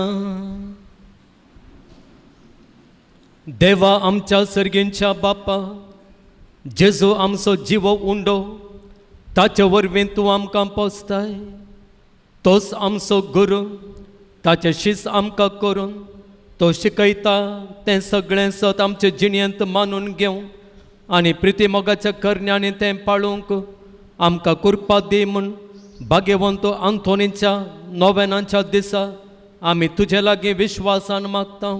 देवा आमच्या सर्गेंच्या बापा, जेजू आमचो जिवो उंडो, ताचे वरवीं तूं आमकां पोसताय. तोच आमचो गुरू, ताचे शीस आमकां करून तो शिकयता तें सगळें सत आमचे जिणेंत मानून घेवं आनी प्रितीमोगाच्या करण्यांनी तें पाळूंक आमकां कृपा दी म्हूण भाग्यवंत आंतोनीच्या नोवेनाच्या दिसा आमी तुजे लागीं विश्वासान मागता.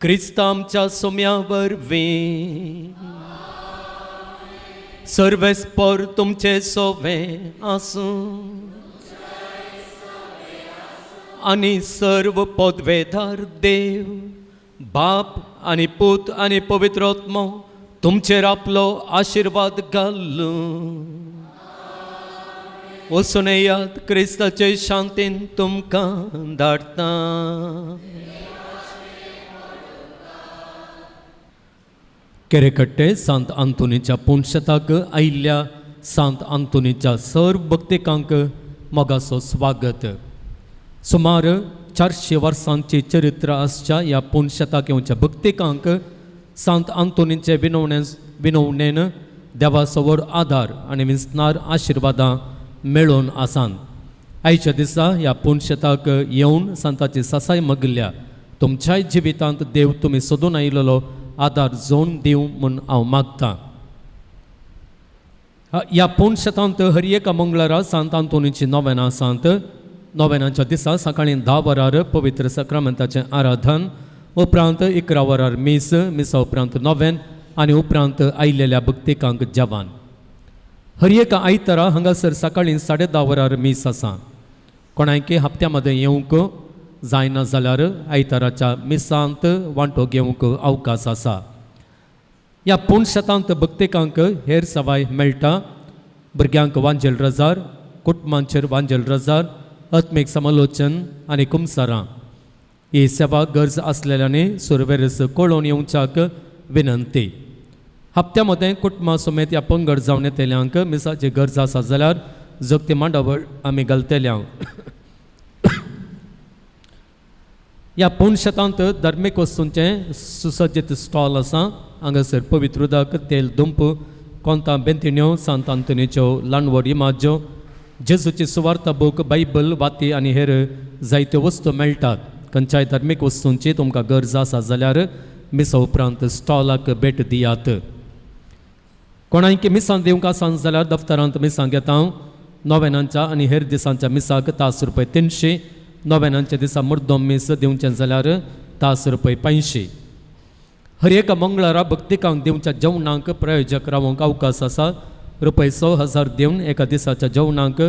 क्रिस्ता आमच्या सोम्या वरवीं. सर्वेस्पर तुमचे सोवें आसूं आनी सर्व पदवेदार देव बाप आनी पूत आनी पवित्रोत्मो तुमचेर आपलो आशिर्वाद घालूं. वचून येयात, क्रिस्ताचे शांतीन तुमकां धाडटा. केरेकट्टे सांत आंतोनीच्या पुणशताक आयिल्ल्या सांत आंतोनीच्या सर्व भक्तिकांक मोगाचो स्वागत. सुमार 400 वर्सांची चरित्र आसच्या ह्या पुणशताक येवच्या भक्तिकांक सांत आंतोनीचे विनवणेन देवाचो व्हड आदार आनी विस्तार आशिर्वादां मेळोवन आसात. आयच्या दिसा ह्या पुणशताक येवन सांताची सासाय मागिल्ल्या तुमच्याय जिवितांत देव तुमी सोदून आयिल्लो आदार जोन दिवं म्हूण हांव मागतां. ह्या पुणशतांत हर एका मंगळारा सांत आंतोनीची नोवेनां आसात. नोवेनाच्या दिसा सकाळीं 10 वरार पवित्र सक्रामेंताचें आराधन, उपरांत 11 वरार मिसा उपरांत नोवेन आनी उपरांत आयिल्ल्या भक्तिकांक जेवण. हर एका आयतारा हांगासर सकाळीं 10:30 वरार मीस आसा. कोणायकी हप्त्या मदें येवंक जायना जाल्यार आयताराच्या मिसांत वांटो घेवंक अवकाश आसा. ह्या पुणशतांत भक्तिकांक हेर सवाय मेळटा. भुरग्यांक वांजेल रजार, कुटुंबांचेर वांजेल रजार, आत्मीक समालोचन आनी कुमसारां. ही सेवा गरज आसलेल्यांनी सुरवेरस कळोवन येवच्याक विनंती. हप्त्या मदें कुटुंबा समेत ह्या पंगड जावन येतेल्यांक मिसाची गरज आसा जाल्यार जगती मांडावळ आमी घालतल्यांक. ह्या पुणशतांत धार्मीक वस्तूंचें सुसज्जीत स्टॉल आसा. हांगासर पवित्र उदक, तेल दुंप, कोंतां बेंतिण्यो, सांत आंतोनीच्यो ल्हानवड इमाज्यो, जेजूची सुवार्थ बूक, बायबल, वाती आनी हेर जायत्यो वस्तू मेळटात. खंयच्याय धार्मीक वस्तूंची तुमकां गरज आसा जाल्यार मिसा उपरांत स्टॉलाक भेट दियात. कोणायकी मिसां दिवंक आसात जाल्यार दफ्तरांत मिसां घेता. नोवेनांच्या आनी हेर दिसांच्या मिसाक ₹300 300. नोवेनांच्या दिसा मुर्दोम मीस दिवचें जाल्यार ₹500 500. हर एका मंगळारा भक्तिकांक दिवच्या जेवणाक प्रायोजक रावंक अवकाश आसा. ₹100,000 दिवन एका दिसाच्या जेवणाक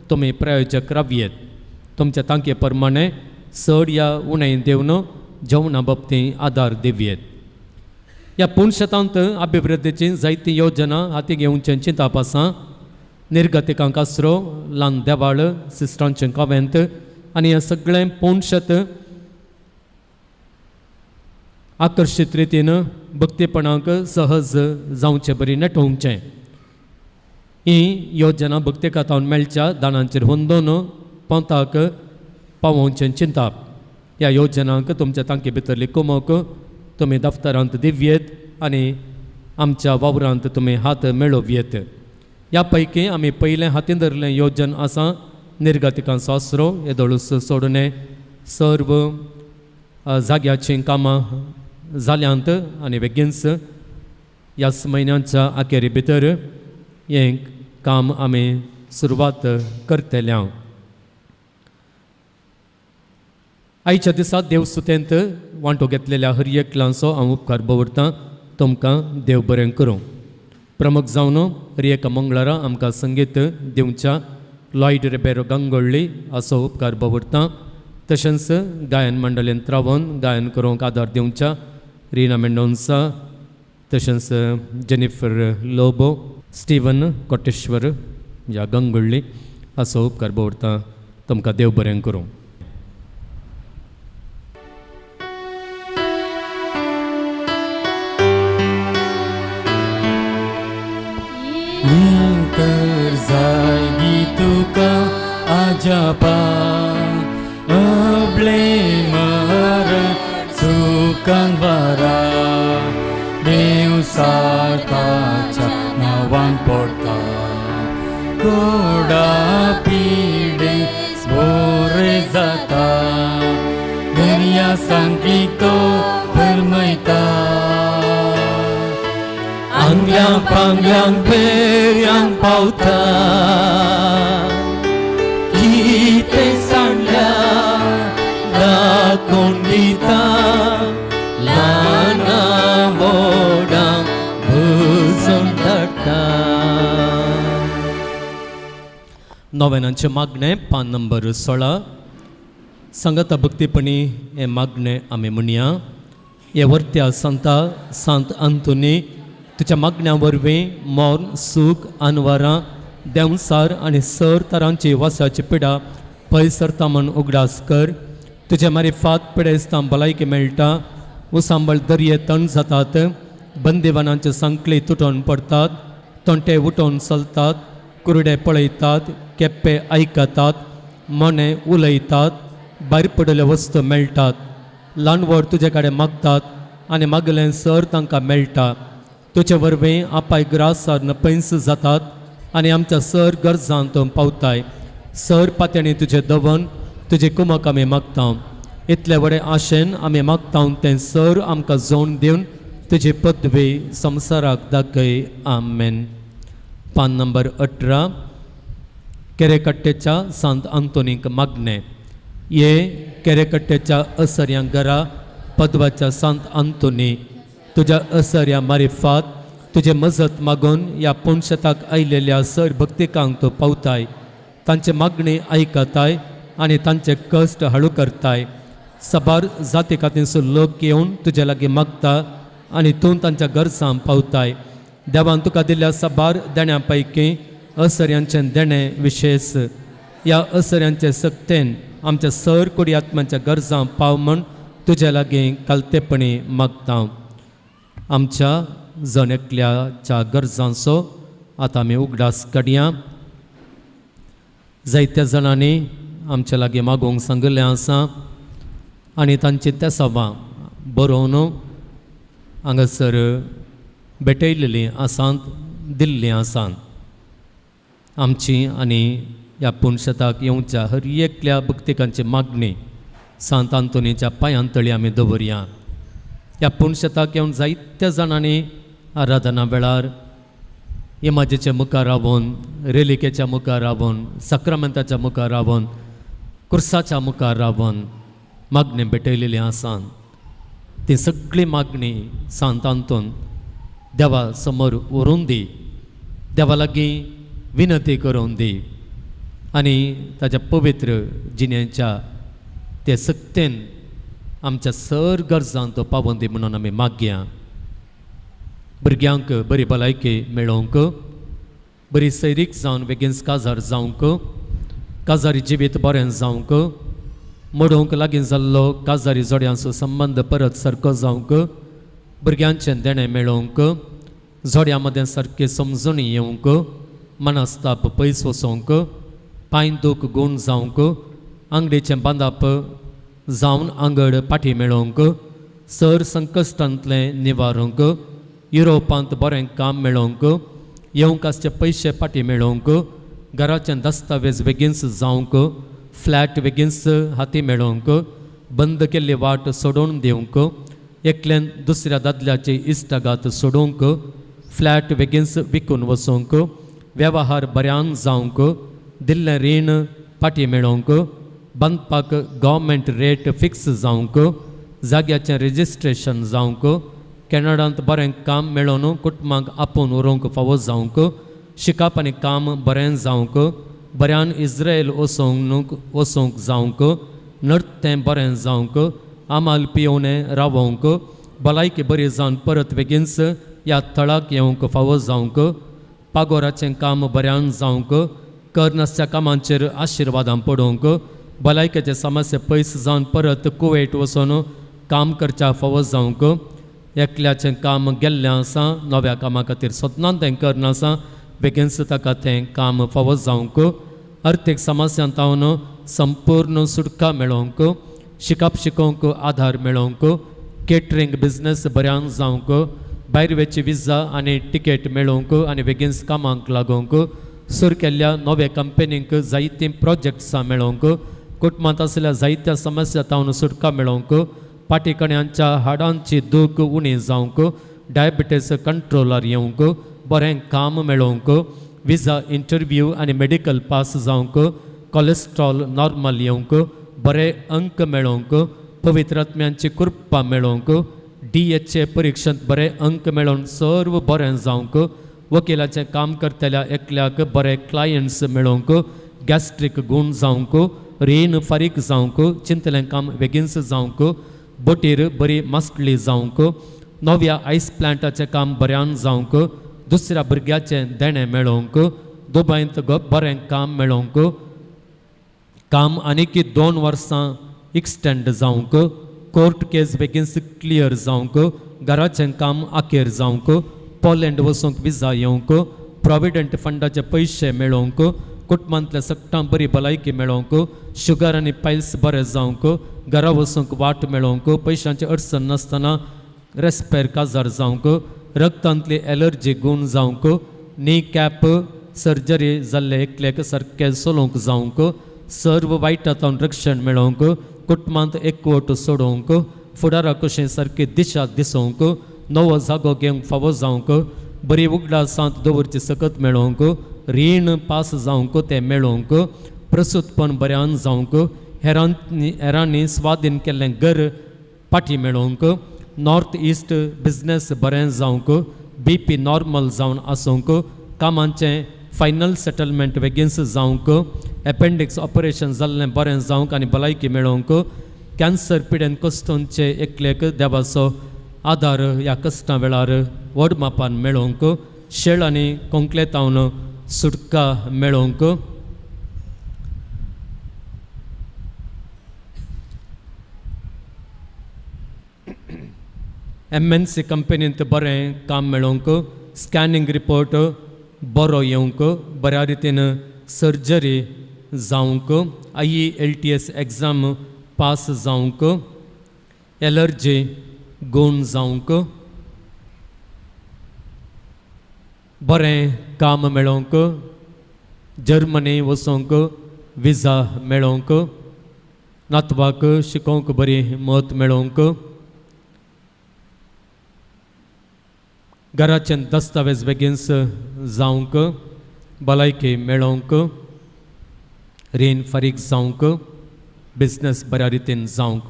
तुमी प्रायोजक रावयेत. तुमच्या तांके प्रमाणे चड या उणें दिवन जेवणा बाबतीं आदार दिवयेत. ह्या पुणशतांत अभिवृद्धीची जायती योजना हाती घेवचें चिंताप आसा. निर्गतिकांक आसरो, ल्हान देवाळ, सिस्टरांचें कॉवेंत आनी हें सगळें पुणशत आकर्शीत रितीन भक्तीपणाक सहज जावचें बरी नेटोवचें. ही योजना भक्तिकातावन मेळच्या दानांचेर हुंदोवन पंथाक पावोवचें चिंताप. ह्या योजनांक तुमच्या तांके भितरली कुमक तुमी दफ्तरांत दिवयेत आनी आमच्या वावरांत तुमी हात मेळोवयेत. ह्या पैकी आमी पयलें हातीन धरलें योजन आसा निर्गतिकांचो आसरो. येदोळूस सोडून सर्व जाग्याचीं कामां जाल्यांत आनी बेगीनच ह्या म्हयन्याच्या अखेरी भितर हें काम आमी सुरवात करतल्या. आयच्या दिसा देवसुतेंत वांटो घेतलेल्या हर एकल्यांचो हांव उपकार दवरतां. तुमकां देव बरें करूं. प्रमुख जावन हर एका मंगळारा आमकां संगीत दिवच्या लॉयड रेबेरो गांगोळ्ळी असो उपकार दवरतां. तशेंच गायन मंडळींत रावन गायन करूंक आदार दिवच्या रिना मेंडोन्सा, तशेंच जेनिफर लोबो, स्टीवन कोटेश्वर ह्या गांगोळ्ळी असो उपकार दवरतां. तुमकां देव बरें करूं. जागी तुका आजापा मर सुकान वरा देव साताच्या नावान पडटा कोडा पिडे बोरे जाता दर्या सांगली तो फरमयता आंगल्यांक पांगल्यांक पेर्यांक पावता कितें सांगल्या दाखोवन दिता ल्हाना व्हडांक भुजोन धाडटा. नोवेनांचे मागणें पान नंबर 16. संगता भक्तीपणी हे मागणें आमी म्हणया. हे वर्त्या सांत अंतोनी तुज्या मागण्या वरवीं मोर्न सूख आनवारां देंवसार आनी सर तरांची वासाची पिडा पयसरता म्हूण उगडास कर. तुजे मारिफात पिडेस्तां भलायकी मेळटा. उसांबळ दर्ये तण जातात. बंदिवानांचे सांकळे तुटोवन पडतात. तोंटे उठोवन चलतात. कुरडे पळयतात. केप्पे आयकतात. मोने उलयतात. भायर पडिल्ल्यो वस्तू मेळटात. ल्हान व्हड तुजे कडेन मागतात आनी मागलें सर तांकां मेळटा. तुजे वरवीं आपाय ग्रासार पयस जातात आनी आमच्या सर गरजांत पावताय. सर पात्यांनी तुजें दवन तुजें कुमक आमी मागता. इतले व्हडे आशेन आमी मागता तें सर आमकां जोड दिवन तुजी पदवी संवसाराक दाखय. आमेन. पान नंबर 18. केरेकट्टेच्या सांत आंतोनीक मागणें. ये केरेकट्टेच्या असर्या घरा पदवाच्या सांत आंतोनी तुज्या असर्या मारिफात तुजे मजत मागून ह्या पुणशताक आयिल्ल्या सर भक्तिकांक तूं पावताय. तांचे मागणी आयकताय आनी तांचे कश्ट हळू करताय. सबार जाती खातीरचो लोक येवन तुजे लागीं मागता आनी तूं तांच्या गरजां पावताय. देवान तुका दिल्ल्या सबार देण्या पैकी असर्यांचें देणें विशेश. ह्या असर्यांचे सक्तेन आमच्या सर कुडी आत्म्यांच्या गरजां पाव म्हूण तुजे लागीं कालतेपणी मागता. आमच्या जण एकल्याच्या गरजांचो आतां आमी उगडास काडया. जायत्या जाणांनी आमच्या लागीं मागोवंक सांगिल्लें आसा आनी तांची तेसावां बरोवन हांगासर भेटयलेलीं आसात, दिल्लीं आसात. आमची आनी ह्या पुणशताक येवच्या हर एकल्या भक्तिकांची मागणी सांत आंतोनीच्या पांयांतळी आमी दवरया. ह्या पुणशताक येवन जायत्या जाणांनी आराधना वेळार इमाजेच्या मुखार रावून, रेलिकेच्या मुखार रावून, सक्रामेंताच्या मुखार रावून, कुर्साच्या मुखार रावून मागणी भेटयलेली आसात. ती सगळी मागणी सांत आंतोन देवा समोर व्हरून दी. देवा लागीं विनती करून दी आनी ताच्या पवित्र जिणेच्या ते सक्तेन आमच्या सर गरजां तो पावोवन दी म्हणून आमी मागया. भुरग्यांक बरी भलायकी मेळोवंक, बरी सैरीक जावन बेगीन काजार जावंक, काजारी जिवीत बरें जावंक, मोडूंक लागीं जाल्लो काजारी जोड्यांचो संबंद परत सारको जावंक, भुरग्यांचें देणें मेळोवंक, जोड्यां मदें सारकी समजूणी येवंक, मनस्ताप पयस वचोवंक, पांय दूख गूण जावंक, आंगडीचें बांदप जावन आंगड पाठी मेळोवंक, सर संकश्टांतलें निवारूंक, युरोपांत बरें काम मेळोवंक, येवंक आसचे पयशे पाठी मेळोवंक, घराचें दस्तावेज बेगीनच जावंक, फ्लॅट बेगीनच हाती मेळोवंक, बंद केल्ली वाट सोडून दिवंक, एकल्यान दुसऱ्या दादल्याची इश्टागात सोडूंक, फ्लॅट बेगीनच विकून वचोवंक, वेव्हार बऱ्यान जावंक, दिल्लें रीण पाठी मेळोवंक, बांदपाक गव्हर्मेंट रेट फिक्स जावंक, जाग्याचें रेजिस्ट्रेशन जावंक, कॅनडांत बरें काम मेळोवन कुटुंबाक आपोवन व्हरूंक फावो जावंक, शिकप आनी काम बरें जावंक, बऱ्यान इस्रायल वचोवंक जावंक, नर्तें बरें जावंक, आमाल पियोवणें रावोवंक, भलायकी बरी जावन परत बेगीनच ह्या थळाक येवंक फावो जावंक, पागोराचें काम बऱ्यान जावंक, कर नासच्या कामांचेर आशिर्वादां पडोवंक, भलायकेचे समस्या पयस जावन परत कुवेट वचून काम करच्या फावो जावंक, एकल्याचें काम गेल्लें आसा, नव्या कामा खातीर सोदनान तें करना आसा, बेगीनच ताका तें काम फावो जावंक, अर्थीक समस्यांतावन संपूर्ण सुटका मेळोवंक, शिकप शिकोवंक आधार मेळोवंक केटरिंग बिझनेस बऱ्यान जावंक भायर वेची विजा आनी टिकेट मेळोवंक आनी बेगीनच कामाक लागोवंक सुरू केल्ल्या नव्या कंपनीक जायतीं प्रोजेक्ट्सां मेळोवंक कुटुंबांत आसलेल्या जायत्या समस्या तावन सुटका मेळोवंक पाटीकण्यांच्या हाडांची दूख उणी जावंक डायबिटीस कंट्रोलार येवंक बरें काम मेळोवंक विजा इंटरव्यू आनी मेडिकल पास जावंक कोलेस्ट्रॉल नॉर्मल येवंक बरे अंक मेळोवंक पवित्र आत्म्यांची कृपा मेळोवंक DHA परिक्षेंत बरे अंक मेळोवन सर्व बरें जावंक वकिलाचें काम करतल्या एकल्याक बरे क्लायंट्स मेळोवंक गॅस्ट्रीक गूण जावंक रीण फारीक जावंक चिंतलें काम बेगीनच जावंक बोटीर बरी मास्टली जावंक नव्या आयस प्लांटाचें काम बऱ्यान जावंक दुसऱ्या भुरग्याचें देणें मेळोवंक दुबयंत बरें काम मेळोवंक काम आनीक 2 वर्सां एक्सटेंड जावंक कोर्ट केस बेगीनच क्लियर जावंक घराचें काम आखेर जावंक पोलंड वचूंक विजा येवंक प्रॉविडंट फंडाचे पयशे मेळोवंक कुटुंबांतल्या सगळ्यांक बरी भलायकी मेळोवंक शुगर आनी पायल्स बरें जावंक घरा वचूंक वाट मेळोवंक पयशांची अडचण नासतना रेस्पेर काजार जावंक रक्तांतली एलर्जी गूण जावंक नी कॅप सर्जरी जाल्ले एकल्याक सारकें चलोवंक जावंक सर्व वायटांतल्यान रक्षण मेळोवंक कुटुंबांत एकवट सोडोवंक फुडारा कशें सारकी दिशा दिसोवंक नवो जागो घेवंक फावो जावंक बरी उगडासांत दवरची सकत मेळोवंक रीण पास जावंक तें मेळोवंक प्रसूतपण बऱ्यान जावंक हेरांनी स्वाधीन केल्लें घर पाटी मेळोवंक नॉर्थ ईस्ट बिझनेस बरें जावंक BP नॉर्मल जावन आसूंक कामांचें फायनल सेटलमेंट बेगीनच जावंक एपेंडिक्स ऑपरेशन जाल्लें बरें जावंक आनी भलायकी मेळोवंक कॅन्सर पिडेन कश्टांचे एकल्याक देवाचो आदार ह्या कश्टां वेळार व्हड मापान मेळोवंक शेळ आनी कोंकलेतावन सुटका मेळोवंक MNC कंपनींत बरें काम मेळोवंक स्कॅनिंग रिपोर्ट बरो येवंक बऱ्या रितीन सर्जरी जावंक IELTS एग्जाम पास जावंक एलर्जी गूण जावंक बरें काम मेळोवंक जर्मनी वचोंक विजा मेळोवंक नातवाक शिकोवंक बरी मत मेळोवंक घराचे दस्तावेज बेगीनच जावंक भलायकी मेळोवंक रीण फारीक जावंक बिझनेस बऱ्या रितीन जावंक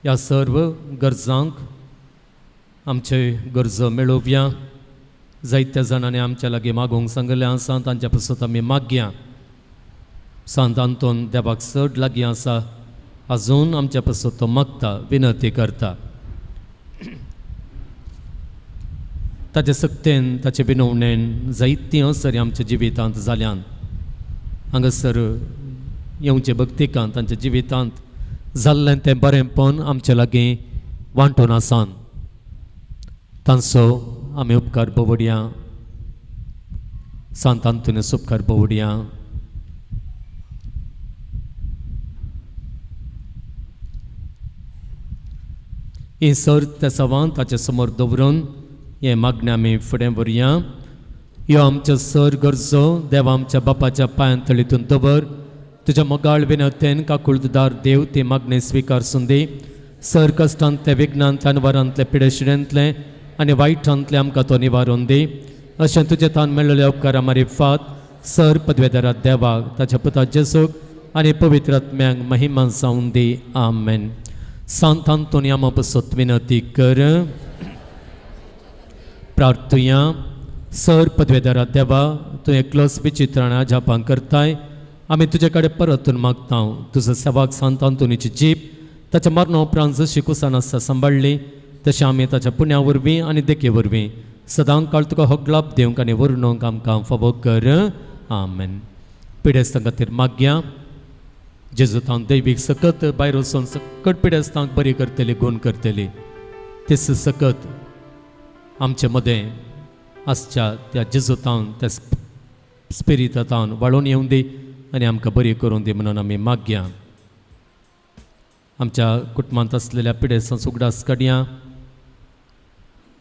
ह्या सर्व गरजांक आमचे गरजो मेळोवया जायत्या जाणांनी आमच्या लागीं मागोवंक सांगलें आसा तांच्या पासून आमी मागया सांत आंतोन देवाक चड लागीं आसा आजून आमच्या पासून तो मागता विनंती करता ताचे सक्तेन ताचे विनवणेन जायतीं असरी आमच्या जिवितांत जाल्यान हांगासर येवचे भक्तिकांत तांच्या जिवितांत जाल्लें तें बरेंपण आमचे लागीं वांटून आसात तांचो आमी उपकार भोवडया सांत आंतोनियोस उपकार भोवडया ही सर्त त्या सवान ताचे समोर दवरून हे मागणें आमी फुडें व्हरया ह्यो आमच्यो सर गरजो देवा आमच्या बापाच्या पांयां तळीतून दवर तुज्या मोगाळ विनतेन काकुळदार देव ती मागणी स्विकारसून दी सर कश्टांतले विघ्नांतले अनवरांतले पिडेशिडेंतले आनी वायटांतले आमकां तो निवारून दी अशें तुजे तान मेळिल्ल्या उपकारा मारिफात सर पदवेदारा देवाक ताच्या पुता जेसूक आनी पवित्र आत्म्यांक महिमा जावं दी आमेन सांत आंतोनिया पासत विनंती कर प्रार्थुया सर पदवेदारा देवा तूं एकलोच विचित्राणा जापां करताय आमी तुजे कडेन परतून मागता तुजो सेवाक सांत आंतोनीची जीप ताच्या मरणा उपरांत जशी कुसान आसता सांबाळली तशें आमी ताच्या पुण्या वरवीं आनी देखे वरवीं सदांच काळ तुका होगलाप दिवंक आनी वर्णोवंक आमकां फावो कर आमेन पिडेस्तां खातीर मागया जेजू तांव दैवीक सकत भायर वचून सकट पिडेस्तांक बरी करतली गूण करतली तेच सकत आमचे मदें आसच्या त्या जेजूतान त्या स्पिरितान वाळून येवं दी आनी आमकां बरी करूं दी म्हणून आमी मागया आमच्या कुटुंबांत असलेल्या पिडेसां सुगडास काडया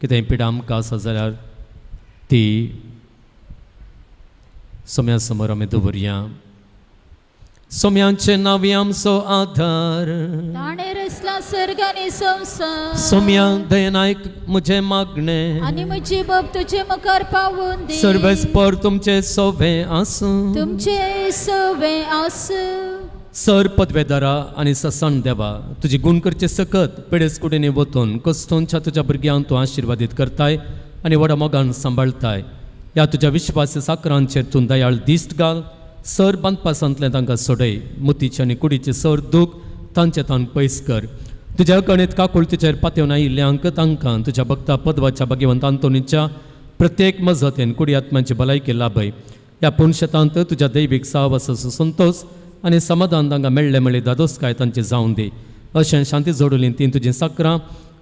कितेंय पिडा आमकां आसा जाल्यार ती सोम्या समोर आमी दवरया. सोम्यांचे नांवी आमचो आधार. ताणे रचला सर्ग आनी संवसार. सोम्या दयेन आयक म्हजें मागणें. आनी म्हजी बोब तुजे मुखार पावून दी. सर्वेस्पर तुमचें सोवें आसूं. तुमचे सवे आस. सर पदवेदारा आनी ससाण देवा, तुजी गुण करचे सकत पेडेस कुडींनी वतून कस्तोंच्या तुज्या भुरग्यांक तूं आशिर्वादीत करताय आनी व्हडा मोगान सांबाळताय. ह्या तुज्या विश्वासी साकरांचेर तूं दयाळ दिश्ट घाल. सर बांदपासांतलें तांकां सोडय. मुतीचे आनी कुडीचे सर दूख तांचे तान पयस कर. तुज्या कणेत काकुळतीचेर पातयेवन आयिल्ल्यांक तांकां तुज्या भक्ता पदवाच्या भाग्यवंत आंतोनीच्या प्रत्येक मजतेन कुडी आत्म्यांची भलायकी लाभय. ह्या पुणशेतांत तुज्या दैवीक साहवासाचो संतोष आनी समाधान तांकां मेळ्ळे मेळ्ळे दादोसकाय तांचे जावं दी. अशें शांती जोडुलीं तीं तुजीं साकरां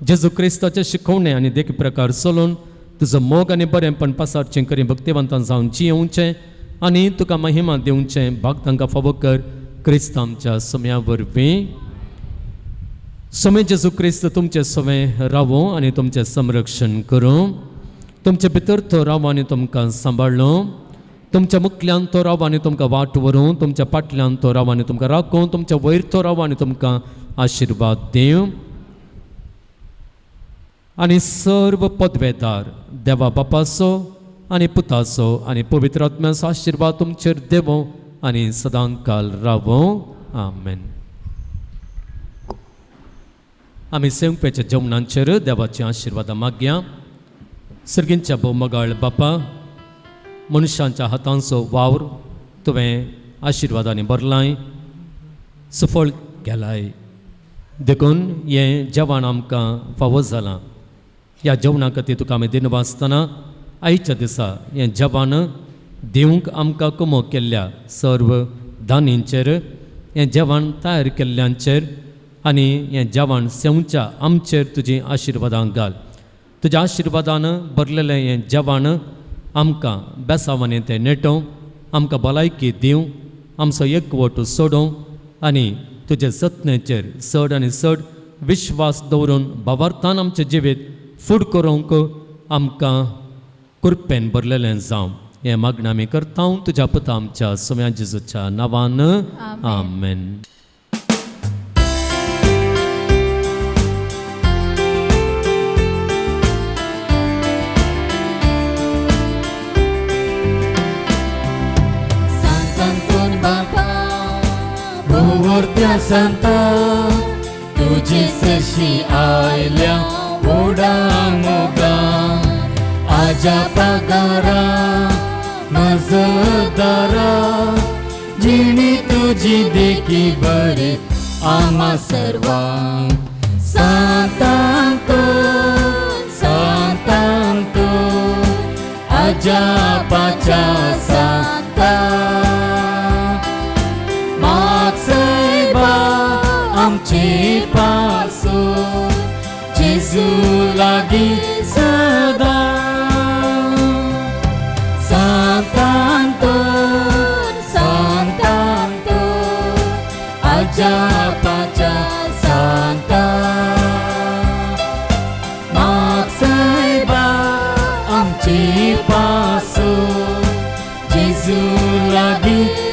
जेजू क्रिस्ताचें शिकोवणें आनी देख प्रकार चलोवन तुजो मोग आनी बरेंपण पासारचें करी भक्तिवंतां जावन जियेवचें आनी तुका महिमा दिवचें भाग तांकां फावो कर. क्रिस्तांच्या सोम्या वरवीं. सोमे जेजू क्रिस्त तुमचें सोवें रावो आनी तुमचें संरक्षण करूं. तुमचे भितर तो रावो आनी तुमकां सांबाळूं. तुमच्या मुखल्यान तो राव आनी तुमकां वाट व्हरूं. तुमच्या फाटल्यान तो राव आनी तुमकां राखूं. तुमच्या वयर तो राव आनी तुमकां आशिर्वाद दिवं. आनी सर्व पदवेदार देवा बापाचो आनी पुताचो आनी पवित्र आत्म्याचो आशिर्वाद तुमचेर देवो आनी सदां काल रावो. आमेन. आमी सेवपेच्या जेवणांचेर देवाची आशिर्वादां मागया. सर्गींच्या भोवमगाळ बापा, मनशांच्या हातांचो वावर तुवें आशिर्वादांनी भरलाय, सफळ केलाय. देखून हें जेवण आमकां फावो जालां. ह्या जेवणा खातीर तुका आमी दिनवा आसतना आयच्या दिसा हें जेवण दिवंक आमकां कुमो केल्ल्या सर्व दानींचेर, हें जेवण तयार केल्ल्यांचेर आनी हें जेवण सेवच्या आमचेर तुजी आशिर्वादां घाल. तुज्या आशिर्वादान भरलेलें हें जेवण आमकां बेसावांनी तें नेटोवं, आमकां भलायकी दिवं, आमचो एकवट सोडोवं आनी तुजे जतनेचेर चड आनी चड विश्वास दवरून भावार्थान आमचें जिवीत फूड करूंक आमकां कृपेन भरलेलें जावं. हें मागणें आमी करता तुज्या पुता आमच्या सोम्या जेजूच्या नांवान. आमेन. भोवरत्या सांता तुजी सशी आयल्या ओडा मोगा. आजा पागारा मजदारा जिणी तुजी देखी बरे आमा सर्वांक. सांतांतो सांतांतो आजा पाच्या सांता. आमची पासो जेजू लागीं सदा. सांतांतो सांतांतो आजा पाच्या सांता. माग सायबा आमची पासो जेजू लागीं